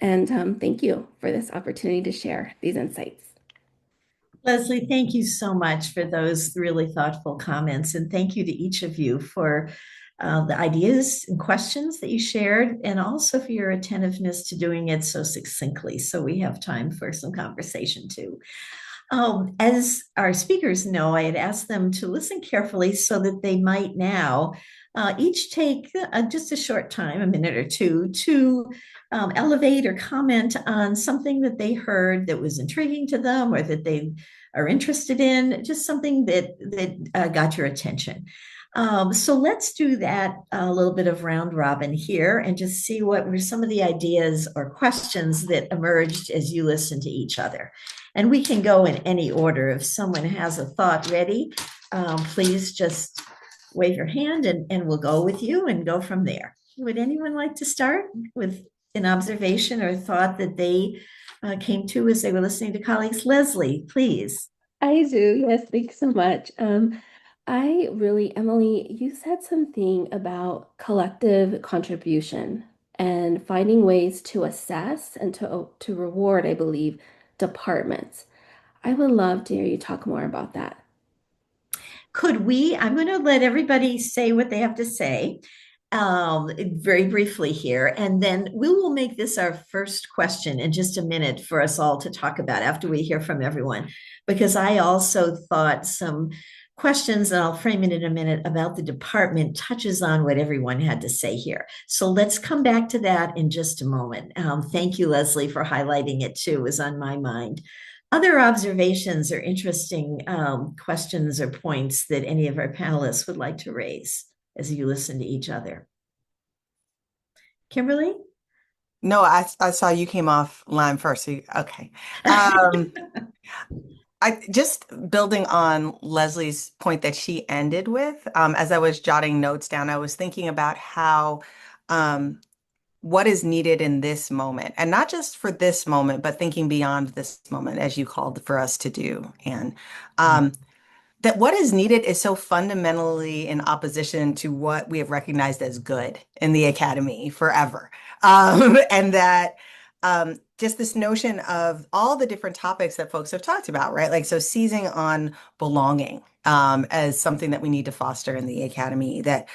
And thank you for this opportunity to share these insights. Leslie, thank you so much for those really thoughtful comments. And thank you to each of you for the ideas and questions that you shared, and also for your attentiveness to doing it so succinctly. So we have time for some conversation too. As our speakers know, I had asked them to listen carefully so that they might now each take just a short time, a minute or two, to elevate or comment on something that they heard that was intriguing to them or that they are interested in, just something that got your attention. So let's do that a little bit of round robin here and just see what were some of the ideas or questions that emerged as you listened to each other. And we can go in any order. If someone has a thought ready, please just wave your hand and we'll go with you and go from there. Would anyone like to start with an observation or thought that they came to as they were listening to colleagues? Leslie, please. I do. Yes, thanks so much. Emily, you said something about collective contribution and finding ways to assess and to reward, I believe, departments. I would love to hear you talk more about that. I'm going to let everybody say what they have to say very briefly here, and then we will make this our first question in just a minute for us all to talk about after we hear from everyone, because I also thought some questions, and I'll frame it in a minute, about the department touches on what everyone had to say here. So let's come back to that in just a moment. Thank you, Leslie, for highlighting it too. It was on my mind. Other observations or interesting questions or points that any of our panelists would like to raise as you listen to each other? Kimberly? No, I saw you came offline first. Okay. I just building on Leslie's point that she ended with, as I was jotting notes down, I was thinking about how what is needed in this moment, and not just for this moment, but thinking beyond this moment, as you called for us to do. And that what is needed is so fundamentally in opposition to what we have recognized as good in the academy forever. And that just this notion of all the different topics that folks have talked about, right? Like, so seizing on belonging as something that we need to foster in the academy, that,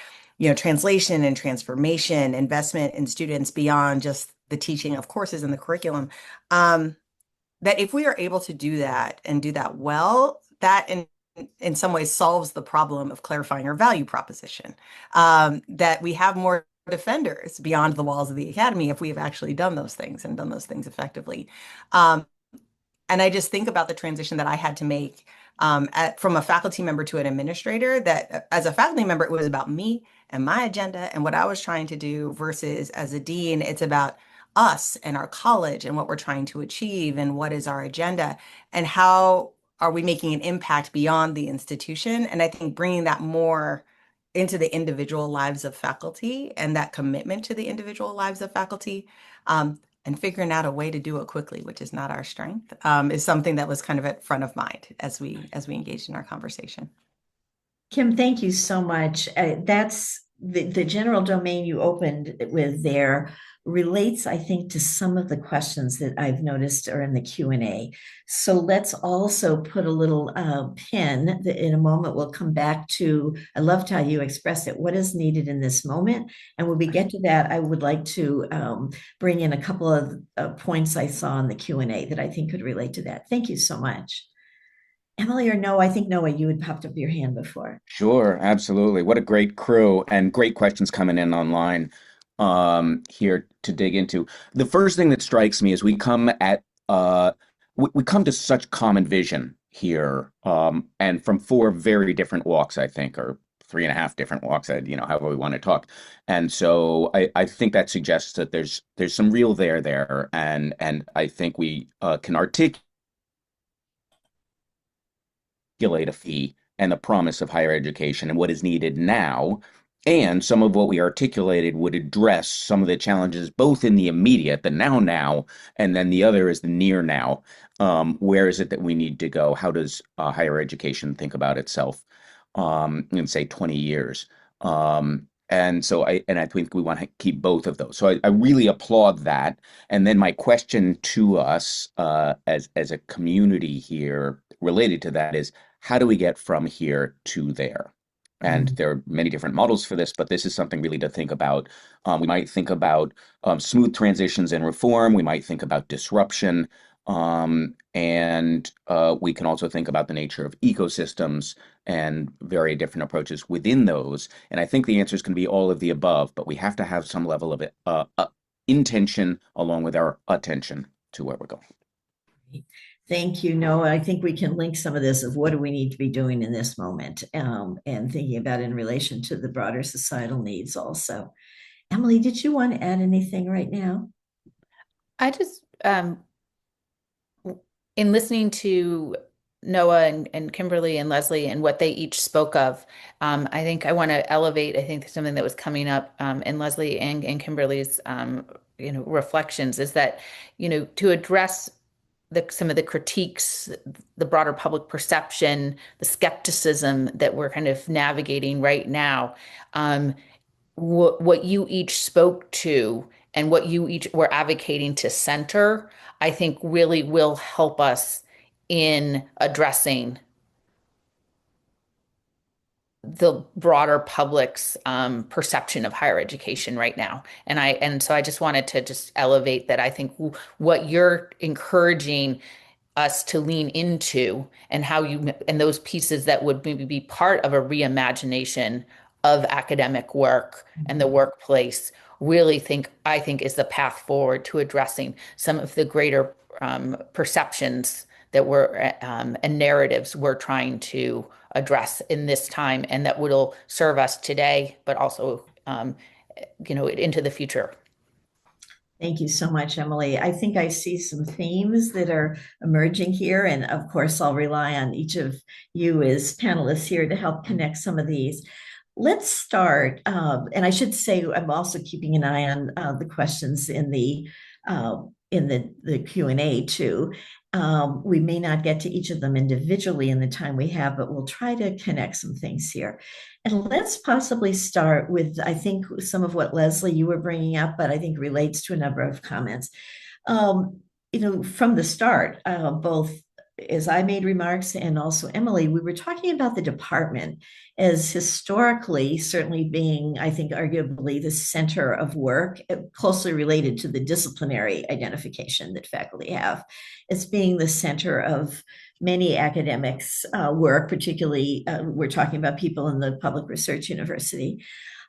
translation and transformation, investment in students beyond just the teaching of courses in the curriculum, that if we are able to do that and do that well, that in some ways solves the problem of clarifying our value proposition, that we have more defenders beyond the walls of the academy if we have actually done those things and done those things effectively. And I just think about the transition that I had to make from a faculty member to an administrator, that as a faculty member, it was about me and my agenda and what I was trying to do, versus as a dean, it's about us and our college and what we're trying to achieve and what is our agenda and how are we making an impact beyond the institution. And I think bringing that more into the individual lives of faculty and that commitment to the individual lives of faculty, and figuring out a way to do it quickly, which is not our strength, is something that was kind of at front of mind as we engaged in our conversation. Kim, thank you so much. That's the general domain you opened with there relates, I think, to some of the questions that I've noticed are in the Q&A. So let's also put a little pin that in a moment we'll come back to. I loved how you expressed it. What is needed in this moment? And when we get to that, I would like to bring in a couple of points I saw in the Q&A that I think could relate to that. Thank you so much. Emily or Noah? I think Noah, you had popped up your hand before. Sure, absolutely. What a great crew and great questions coming in online here to dig into. The first thing that strikes me is we come to such common vision here, and from four very different walks, I think, or 3.5 different walks, however we want to talk. And so I think that suggests that there's some real there, and I think we can articulate a fee and the promise of higher education and what is needed now, And some of what we articulated would address some of the challenges, both in the immediate, the now, and then the other is the near now. Where is it that we need to go? How does higher education think about itself in, say, 20 years? And I think we want to keep both of those. So I really applaud that. And then my question to us as a community here related to that is, how do we get from here to there? And there are many different models for this, but this is something really to think about. We might think about smooth transitions and reform. We might think about disruption. And we can also think about the nature of ecosystems and very different approaches within those. And I think the answer is going to be all of the above, but we have to have some level of intention along with our attention to where we're going. Thank you, Noah. I think we can link some of this of what do we need to be doing in this moment, and thinking about it in relation to the broader societal needs also. Emily, did you want to add anything right now? I just, in listening to Noah and Kimberly and Leslie and what they each spoke of, I think I want to elevate, I think something that was coming up in Leslie and Kimberly's, reflections is that, to address some of the critiques, the broader public perception, the skepticism that we're kind of navigating right now, what you each spoke to and what you each were advocating to center, I think really will help us in addressing the broader public's perception of higher education right now. And so I just wanted to just elevate that. I think what you're encouraging us to lean into and and those pieces that would maybe be part of a reimagination of academic work and the workplace I think is the path forward to addressing some of the greater perceptions that and narratives we're trying to address in this time, and that will serve us today, but also, into the future. Thank you so much, Emily. I think I see some themes that are emerging here, and of course, I'll rely on each of you as panelists here to help connect some of these. Let's start, and I should say I'm also keeping an eye on the questions in the Q&A too. We may not get to each of them individually in the time we have, but we'll try to connect some things here. And let's possibly start with, I think, some of what Leslie, you were bringing up, but I think relates to a number of comments. From the start, both as I made remarks and also Emily, we were talking about the department as historically certainly being, I think, arguably the center of work, closely related to the disciplinary identification that faculty have, as being the center of many academics' work, particularly we're talking about people in the public research university.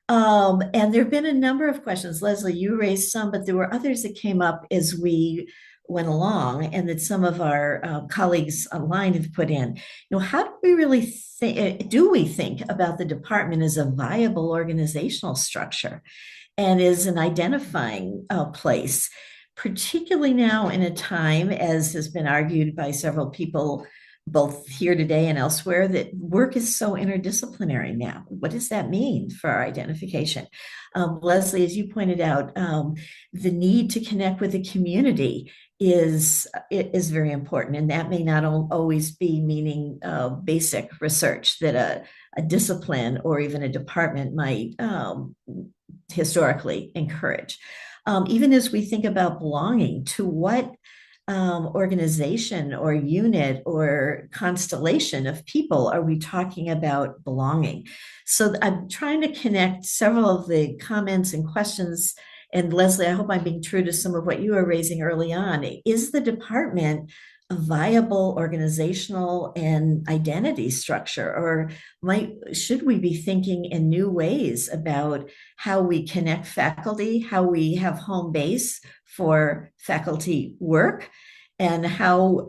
And there have been a number of questions. Leslie, you raised some, but there were others that came up as we went along, and that some of our colleagues online have put in. How do we really think about the department as a viable organizational structure and as an identifying place, particularly now in a time, as has been argued by several people, both here today and elsewhere, that work is so interdisciplinary now. What does that mean for our identification? Leslie, as you pointed out, the need to connect with the community is very important, and that may not always be meaning basic research that a discipline or even a department might historically encourage. Even as we think about belonging, to what organization or unit or constellation of people are we talking about belonging? So I'm trying to connect several of the comments and questions. And Leslie, I hope I'm being true to some of what you were raising early on. Is the department a viable organizational and identity structure, or should we be thinking in new ways about how we connect faculty, how we have home base for faculty work, and how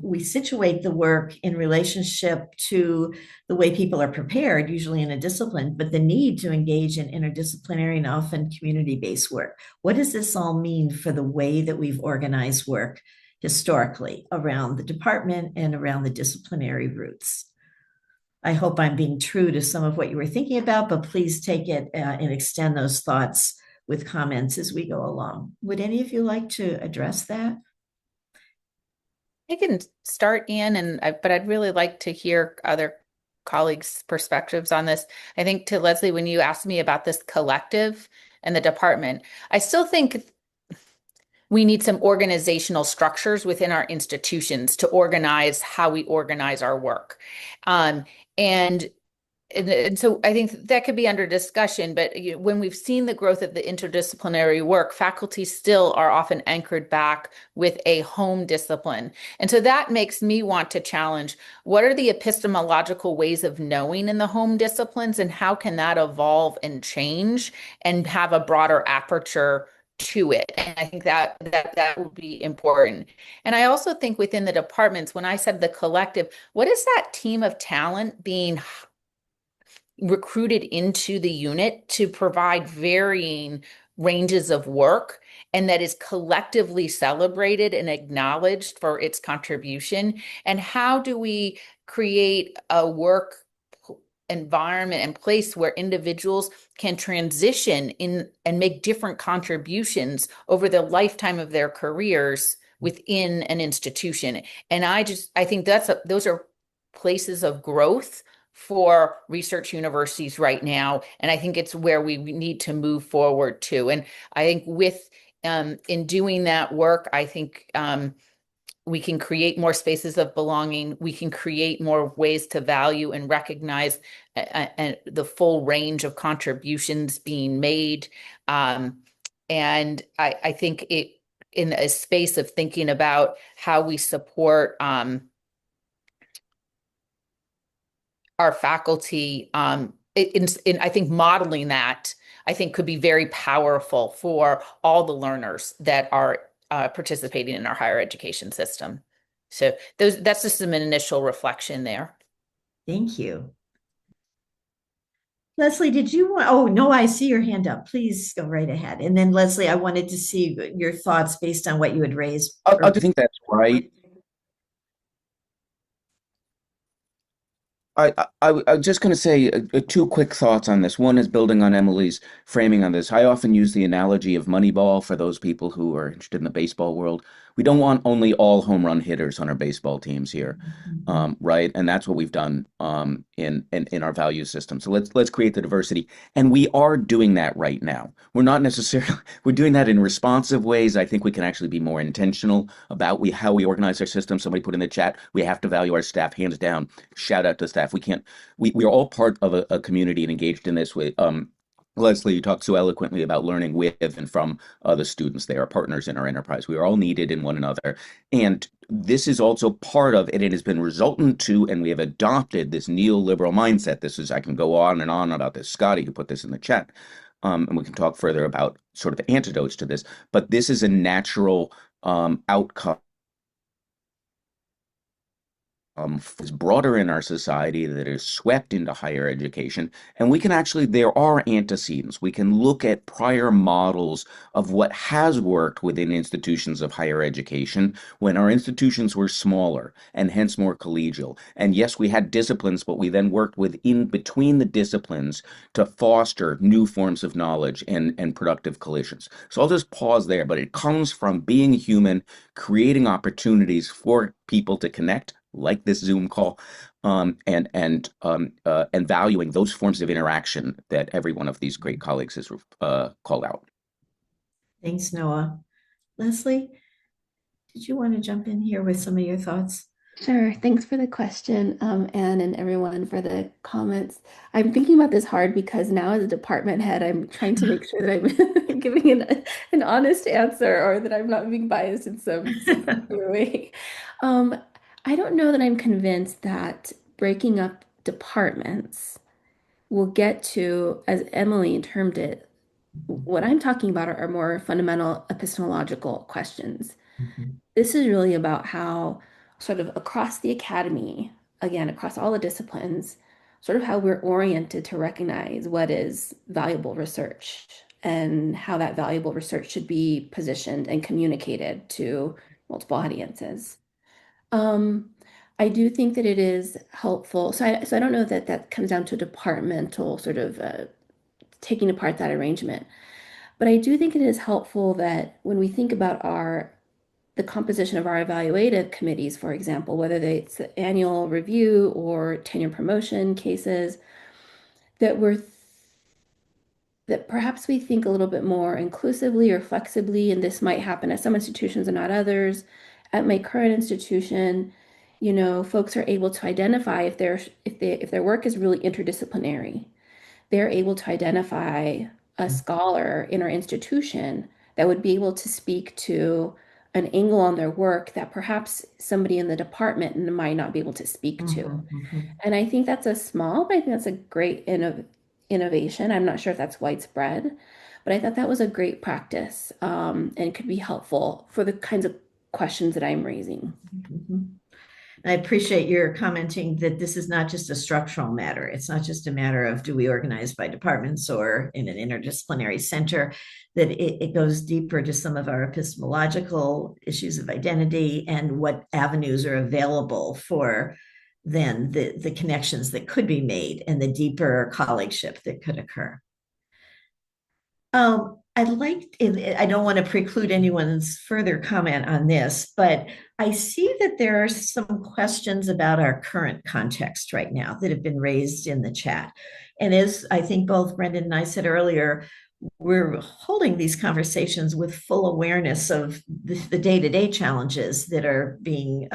we situate the work in relationship to the way people are prepared, usually in a discipline, but the need to engage in interdisciplinary and often community-based work? What does this all mean for the way that we've organized work historically around the department and around the disciplinary roots? I hope I'm being true to some of what you were thinking about, but please take it and extend those thoughts with comments as we go along. Would any of you like to address that? I can start, Ian, but I'd really like to hear other colleagues' perspectives on this. I think to Leslie, when you asked me about this collective and the department, I still think we need some organizational structures within our institutions to organize how we organize our work. Um, and and so I think that could be under discussion, but when we've seen the growth of the interdisciplinary work, faculty still are often anchored back with a home discipline. And so that makes me want to challenge, what are the epistemological ways of knowing in the home disciplines, and how can that evolve and change and have a broader aperture to it? And I think that would be important. And I also think within the departments, when I said the collective, what is that team of talent being recruited into the unit to provide varying ranges of work, and that is collectively celebrated and acknowledged for its contribution? And how do we create a work environment and place where individuals can transition in and make different contributions over the lifetime of their careers within an institution? And I think those are places of growth for research universities right now. And I think it's where we need to move forward to. And I think in doing that work, I think we can create more spaces of belonging. We can create more ways to value and recognize the full range of contributions being made. And I think in a space of thinking about how we support our faculty, I think modeling that, I think, could be very powerful for all the learners that are participating in our higher education system. So that's just some initial reflection there. Thank you. Leslie, did you want, oh, no, I see your hand up. Please go right ahead. And then Leslie, I wanted to see your thoughts based on what you had raised. I think that's right. I'm just going to say two quick thoughts on this. One is building on Emily's framing on this. I often use the analogy of Moneyball for those people who are interested in the baseball world. We don't want only all home run hitters on our baseball teams here, right? And that's what we've done in our value system. So let's create the diversity, and we are doing that right now. We're not necessarily we're doing that in responsive ways. I think we can actually be more intentional about how we organize our system. Somebody put in the chat, we have to value our staff, hands down. Shout out to staff. We are all part of a community and engaged in this way. Leslie, you talked so eloquently about learning with and from the students. They are partners in our enterprise. We are all needed in one another. And this is also part of it. It has been resultant to, and we have adopted this neoliberal mindset. I can go on and on about this. Scotty, who put this in the chat. And we can talk further about sort of the antidotes to this. But this is a natural outcome is broader in our society, that is swept into higher education. And we can actually, there are antecedents. We can look at prior models of what has worked within institutions of higher education when our institutions were smaller and hence more collegial. And yes, we had disciplines, but we then worked between the disciplines to foster new forms of knowledge and productive collisions. So I'll just pause there, but it comes from being human, creating opportunities for people to connect, like this Zoom call, and valuing those forms of interaction that every one of these great colleagues has called out. Thanks, Noah. Leslie, did you want to jump in here with some of your thoughts? Sure. Thanks for the question, Anne, and everyone for the comments. I'm thinking about this hard because now as a department head, I'm trying to make sure that I'm giving an honest answer, or that I'm not being biased in some way. I don't know that I'm convinced that breaking up departments will get to, as Emily termed it, what I'm talking about are more fundamental epistemological questions. This is really about how, sort of across the academy, again, across all the disciplines, sort of how we're oriented to recognize what is valuable research and how that valuable research should be positioned and communicated to multiple audiences. I do think that it is helpful. So I don't know that that comes down to departmental sort of taking apart that arrangement. But I do think it is helpful that when we think about the composition of our evaluative committees, for example, whether it's the annual review or tenure promotion cases, that that perhaps we think a little bit more inclusively or flexibly, and this might happen at some institutions and not others. At my current institution, folks are able to identify if their work is really interdisciplinary, they're able to identify a scholar in our institution that would be able to speak to an angle on their work that perhaps somebody in the department might not be able to speak to. And I think that's but I think that's a great innovation. I'm not sure if that's widespread, but I thought that was a great practice, and could be helpful for the kinds of questions that I'm raising. I appreciate your commenting that this is not just a structural matter. It's not just a matter of do we organize by departments or in an interdisciplinary center, that it goes deeper to some of our epistemological issues of identity and what avenues are available for then the connections that could be made and the deeper colleagueship that could occur. I don't want to preclude anyone's further comment on this, but I see that there are some questions about our current context right now that have been raised in the chat. And as I think both Brendan and I said earlier, we're holding these conversations with full awareness of the day-to-day challenges that are being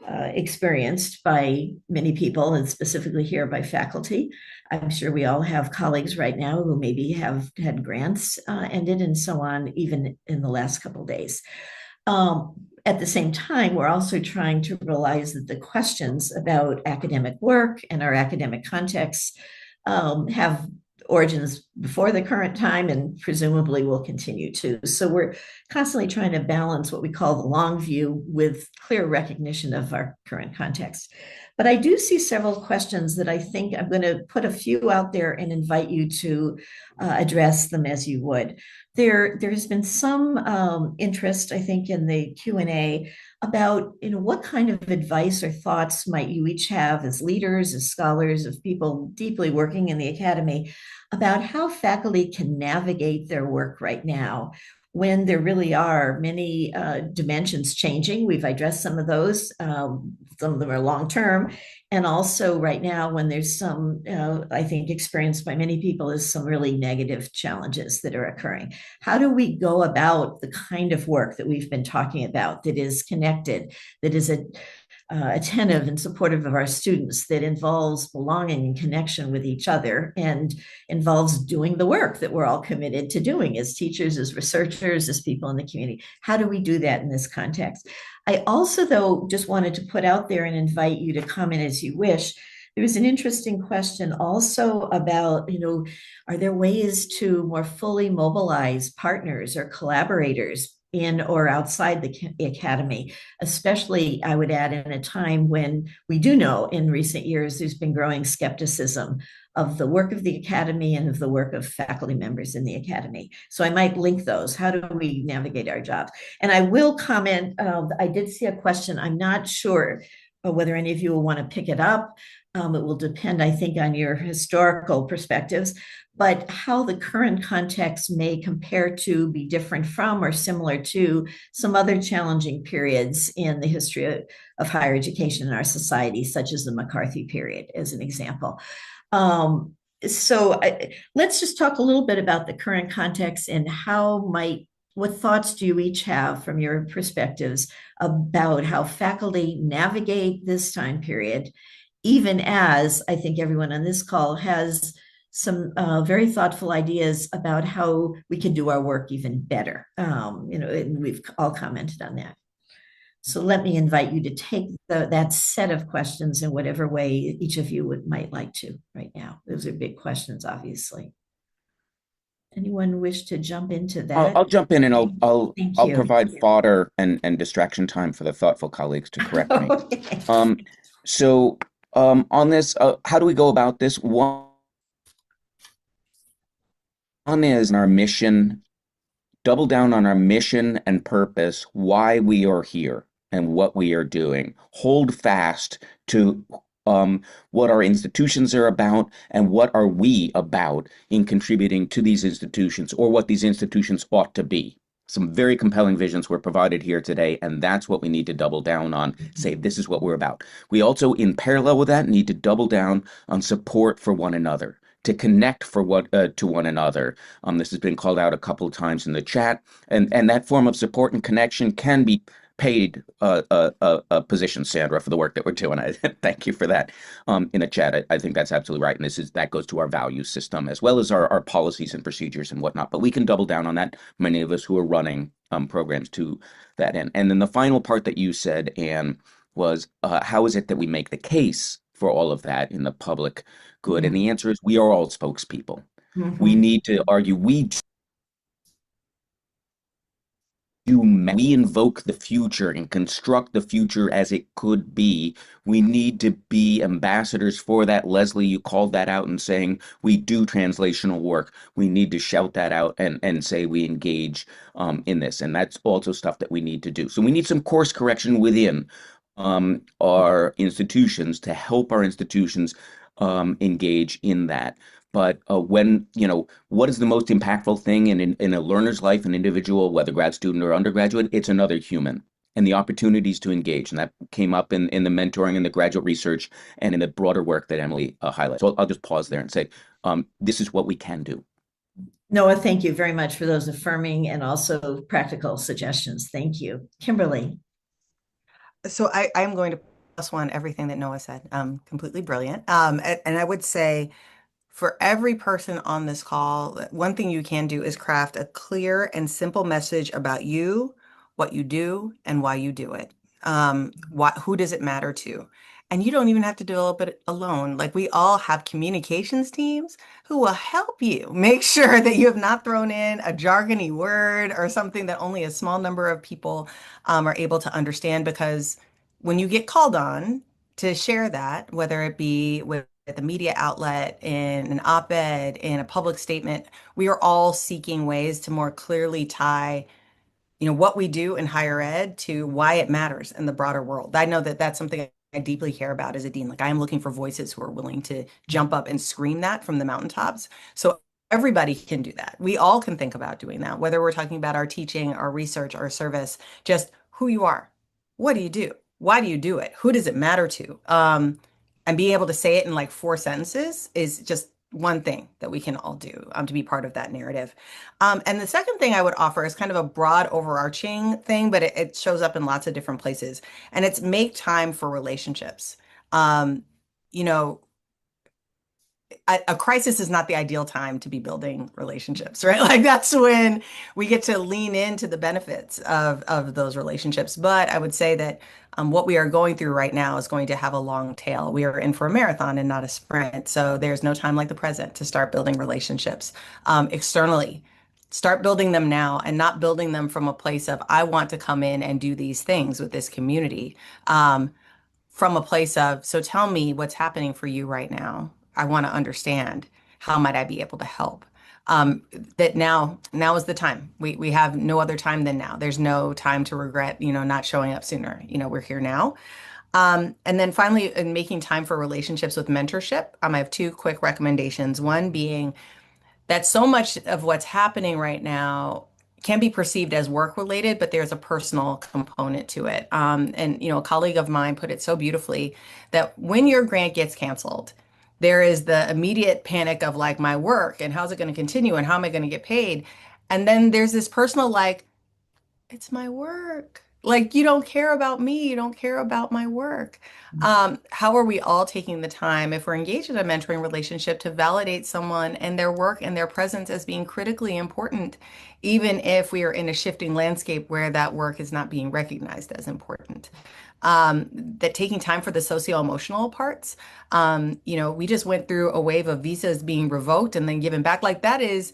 experienced by many people, and specifically here by faculty. I'm sure we all have colleagues right now who maybe have had grants ended and so on, even in the last couple of days. At the same time, we're also trying to realize that the questions about academic work and our academic context have origins before the current time and presumably will continue to. So we're constantly trying to balance what we call the long view with clear recognition of our current context. But I do see several questions that I think I'm going to put a few out there and invite you to address them as you would. There has been some interest, I think, in the Q&A about what kind of advice or thoughts might you each have as leaders, as scholars, of people deeply working in the academy about how faculty can navigate their work right now when there really are many dimensions changing. We've addressed some of those. Some of them are long-term. And also right now when there's some, I think experienced by many people, is some really negative challenges that are occurring. How do we go about the kind of work that we've been talking about that is connected, that is attentive and supportive of our students, that involves belonging and connection with each other and involves doing the work that we're all committed to doing as teachers, as researchers, as people in the community? How do we do that in this context? I also, though, just wanted to put out there and invite you to comment as you wish. There was an interesting question also about, are there ways to more fully mobilize partners or collaborators in or outside the academy, especially, I would add, in a time when we do know in recent years there's been growing skepticism of the work of the academy and of the work of faculty members in the academy. So I might link those. How do we navigate our jobs? And I will comment, I did see a question. I'm not sure whether any of you will want to pick it up. It will depend, I think, on your historical perspectives, but how the current context may compare to, be different from, or similar to some other challenging periods in the history of higher education in our society, such as the McCarthy period, as an example. Let's just talk a little bit about the current context and what thoughts do you each have from your perspectives about how faculty navigate this time period, even as I think everyone on this call has some very thoughtful ideas about how we can do our work even better. And we've all commented on that. So let me invite you to take that set of questions in whatever way each of you might like to right now. Those are big questions, obviously. Anyone wish to jump into that? I'll jump in and I'll provide Thank you. fodder and distraction time for the thoughtful colleagues to correct me. Okay. On this, how do we go about this? One is our mission, double down on our mission and purpose, why we are here. and what we are doing. Hold fast to what our institutions are about and what are we about in contributing to these institutions, or what these institutions ought to be. Some very compelling visions were provided here today, and that's what we need to double down on. Say, this is what we're about. We also, in parallel with that, need to double down on support for one another, to connect to one another. This has been called out a couple of times in the chat, and that form of support and connection can be paid a position, Sandra, for the work that we're doing. I thank you for that in the chat. I think that's absolutely right, and that goes to our value system as well as our policies and procedures and whatnot. But we can double down on that. Many of us who are running programs to that end. And then the final part that you said, Anne, was how is it that we make the case for all of that in the public good? Mm-hmm. And the answer is we are all spokespeople. Mm-hmm. We need to argue. We invoke the future and construct the future as it could be. We need to be ambassadors for that. Leslie, you called that out in saying we do translational work. We need to shout that out and say we engage in this. And that's also stuff that we need to do. So we need some course correction within our institutions to help our institutions engage in that. But when, what is the most impactful thing in a learner's life, an individual, whether grad student or undergraduate? It's another human and the opportunities to engage. And that came up in the mentoring and the graduate research and in the broader work that Emily highlights. So I'll just pause there and say, this is what we can do. Noah, thank you very much for those affirming and also practical suggestions. Thank you. Kimberly. So I'm going to plus one everything that Noah said. Completely brilliant. And I would say, for every person on this call, one thing you can do is craft a clear and simple message about you, what you do, and why you do it. Who does it matter to? And you don't even have to develop it alone. Like, we all have communications teams who will help you make sure that you have not thrown in a jargony word or something that only a small number of people are able to understand. Because when you get called on to share that, whether it be with the media outlet, in an op-ed, in a public statement, we are all seeking ways to more clearly tie, what we do in higher ed to why it matters in the broader world. I know that that's something I deeply care about as a dean. Like, I am looking for voices who are willing to jump up and scream that from the mountaintops. So everybody can do that. We all can think about doing that, whether we're talking about our teaching, our research, our service, just who you are. What do you do? Why do you do it? Who does it matter to? And being able to say it in like 4 sentences is just one thing that we can all do to be part of that narrative. And the second thing I would offer is kind of a broad overarching thing, but it shows up in lots of different places. And it's make time for relationships. You know, a crisis is not the ideal time to be building relationships, right? Like, that's when we get to lean into the benefits of those relationships. But I would say that what we are going through right now is going to have a long tail. We are in for a marathon and not a sprint. So there's no time like the present to start building relationships externally. Start building them now, and not building them from a place of, I want to come in and do these things with this community. From a place of, so tell me what's happening for you right now. I want to understand. How might I be able to help? That now is the time. We have no other time than now. There's no time to regret, not showing up sooner. We're here now. And then finally, in making time for relationships with mentorship, I have 2 quick recommendations. One being that so much of what's happening right now can be perceived as work related, but there's a personal component to it. And a colleague of mine put it so beautifully that when your grant gets canceled, there is the immediate panic of like, my work and how's it going to continue and how am I going to get paid? And then there's this personal like, it's my work. Like, you don't care about me. You don't care about my work. How are we all taking the time, if we're engaged in a mentoring relationship, to validate someone and their work and their presence as being critically important, even if we are in a shifting landscape where that work is not being recognized as important? That taking time for the socio-emotional parts. We just went through a wave of visas being revoked and then given back. Like, there's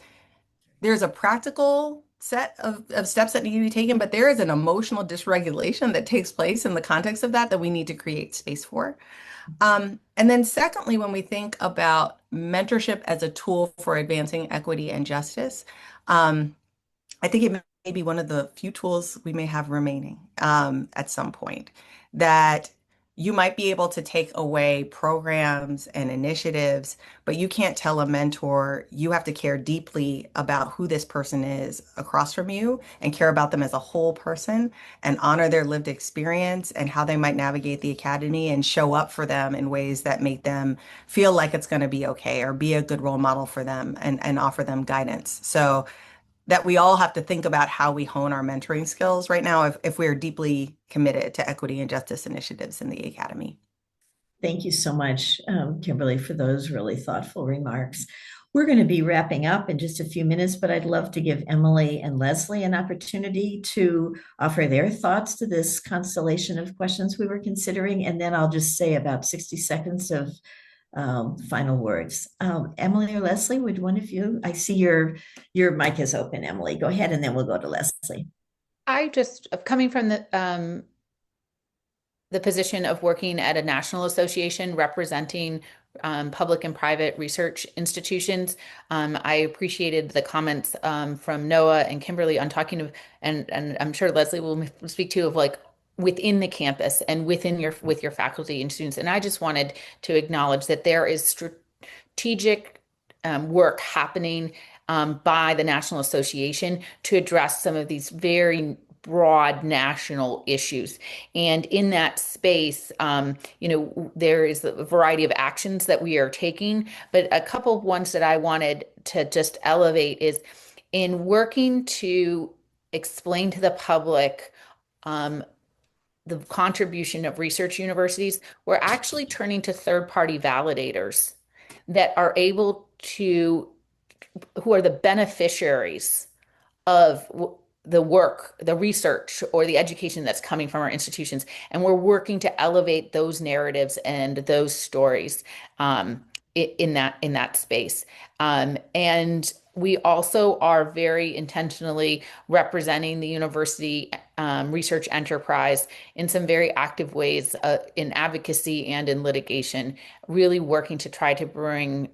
a practical set of steps that need to be taken, but there is an emotional dysregulation that takes place in the context of that we need to create space for. And then secondly, when we think about mentorship as a tool for advancing equity and justice, I think it maybe one of the few tools we may have remaining at some point, that you might be able to take away programs and initiatives, but you can't tell a mentor you have to care deeply about who this person is across from you and care about them as a whole person and honor their lived experience and how they might navigate the academy and show up for them in ways that make them feel like it's going to be okay or be a good role model for them and offer them guidance. So that we all have to think about how we hone our mentoring skills right now if we're deeply committed to equity and justice initiatives in the academy. Thank you so much, Kimberly, for those really thoughtful remarks. We're going to be wrapping up in just a few minutes, but I'd love to give Emily and Leslie an opportunity to offer their thoughts to this constellation of questions we were considering. And then I'll just say about 60 seconds of final words. Emily or Leslie, would one of you, I see your mic is open, Emily. Go ahead, and then we'll go to Leslie. I just, coming from the position of working at a national association representing public and private research institutions. I appreciated the comments from Noah and Kimberly on talking of, and I'm sure Leslie will speak to, of like within the campus and with your faculty and students. And I just wanted to acknowledge that there is strategic work happening by the National Association to address some of these very broad national issues. And in that space, there is a variety of actions that we are taking, but a couple of ones that I wanted to just elevate is in working to explain to the public the contribution of research universities. We're actually turning to third-party validators that are able to, who are the beneficiaries of the work, the research, or the education that's coming from our institutions. And we're working to elevate those narratives and those stories in that space. And we also are very intentionally representing the university research enterprise in some very active ways in advocacy and in litigation, really working to try to bring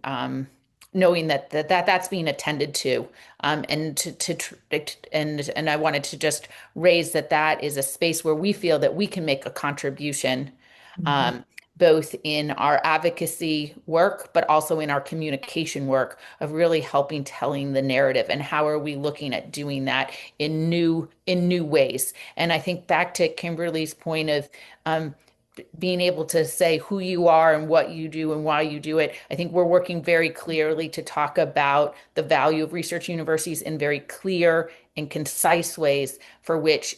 knowing that's being attended to, and I wanted to just raise that is a space where we feel that we can make a contribution, both in our advocacy work, but also in our communication work of really helping telling the narrative and how are we looking at doing that in new ways. And I think back to Kimberly's point of being able to say who you are and what you do and why you do it. I think we're working very clearly to talk about the value of research universities in very clear and concise ways for which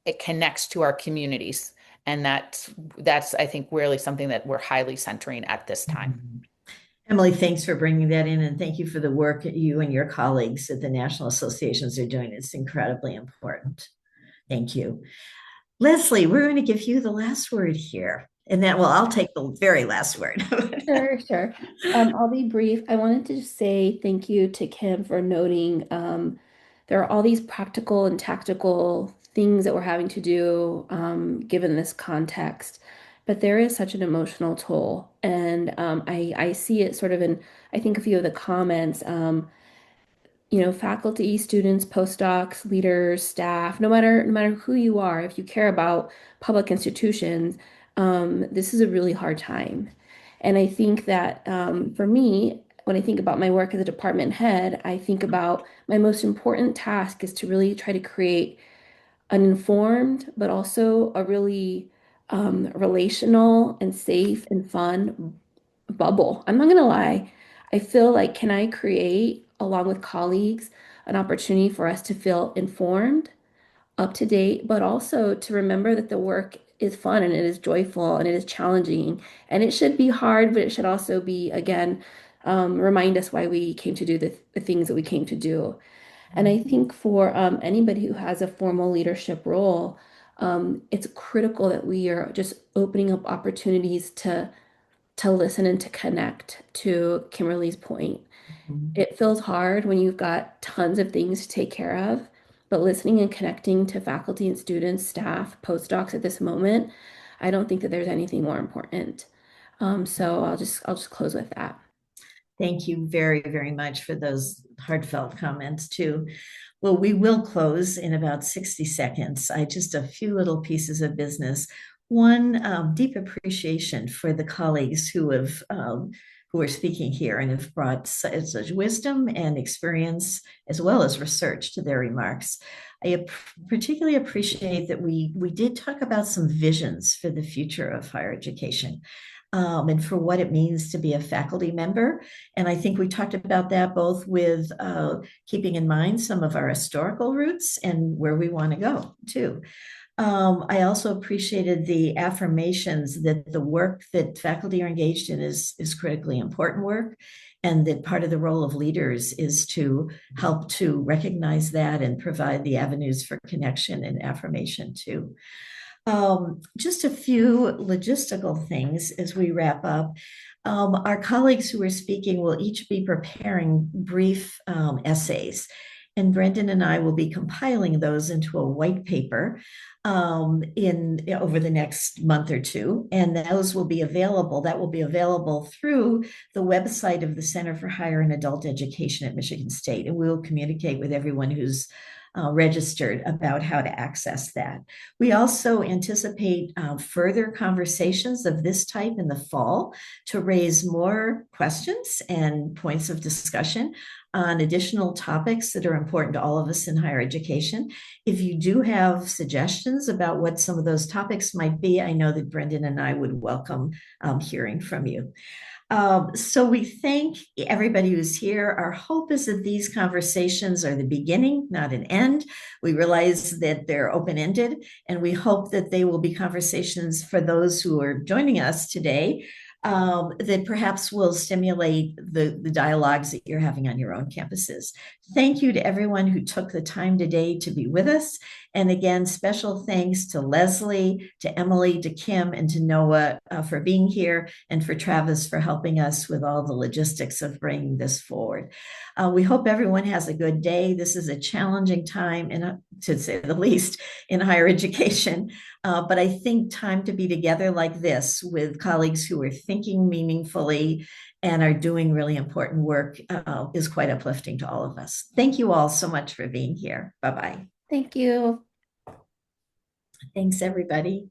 it connects to our communities. And that's I think really something that we're highly centering at this time. Emily, thanks for bringing that in, and thank you for the work that you and your colleagues at the national associations are doing. It's incredibly important. Thank you. Leslie, we're going to give you the last word here. And then, well, I'll take the very last word. Sure. I'll be brief. I wanted to just say thank you to Kim for noting there are all these practical and tactical things that we're having to do given this context, but there is such an emotional toll. And I see it sort of in, I think, a few of the comments. Faculty, students, postdocs, leaders, staff, no matter who you are, if you care about public institutions, this is a really hard time. And I think that for me, when I think about my work as a department head, I think about my most important task is to really try to create an informed, but also a really relational and safe and fun bubble. I'm not gonna lie. I feel like, can I create, along with colleagues, an opportunity for us to feel informed, up to date, but also to remember that the work is fun and it is joyful and it is challenging and it should be hard, but it should also be, again, remind us why we came to do the things that we came to do. And I think for anybody who has a formal leadership role, it's critical that we are just opening up opportunities to listen and to connect, to Kimberly's point. It feels hard when you've got tons of things to take care of, but listening and connecting to faculty and students, staff, postdocs at this moment, I don't think that there's anything more important. So I'll just close with that. Thank you very, very much for those heartfelt comments too. Well, we will close in about 60 seconds. Just a few little pieces of business. One, deep appreciation for the colleagues who are speaking here and have brought such wisdom and experience as well as research to their remarks. I particularly appreciate that we did talk about some visions for the future of higher education. And for what it means to be a faculty member. And I think we talked about that both with keeping in mind some of our historical roots and where we want to go too. I also appreciated the affirmations that the work that faculty are engaged in is critically important work, and that part of the role of leaders is to help to recognize that and provide the avenues for connection and affirmation too. Just a few logistical things as we wrap up. Our colleagues who are speaking will each be preparing brief essays, and Brendan and I will be compiling those into a white paper over the next month or two, and those will be available. That will be available through the website of the Center for Higher and Adult Education at Michigan State, and we will communicate with everyone who's registered about how to access that. We also anticipate further conversations of this type in the fall to raise more questions and points of discussion on additional topics that are important to all of us in higher education. If you do have suggestions about what some of those topics might be, I know that Brendan and I would welcome hearing from you. So we thank everybody who's here. Our hope is that these conversations are the beginning, not an end. We realize that they're open-ended, and we hope that they will be conversations for those who are joining us today that perhaps will stimulate the dialogues that you're having on your own campuses. Thank you to everyone who took the time today to be with us. And again, special thanks to Leslie, to Emily, to Kim, and to Noah for being here, and for Travis for helping us with all the logistics of bringing this forward. We hope everyone has a good day. This is a challenging time, to say the least, in higher education. But I think time to be together like this with colleagues who are thinking meaningfully and are doing really important work is quite uplifting to all of us. Thank you all so much for being here. Bye-bye. Thank you. Thanks, everybody.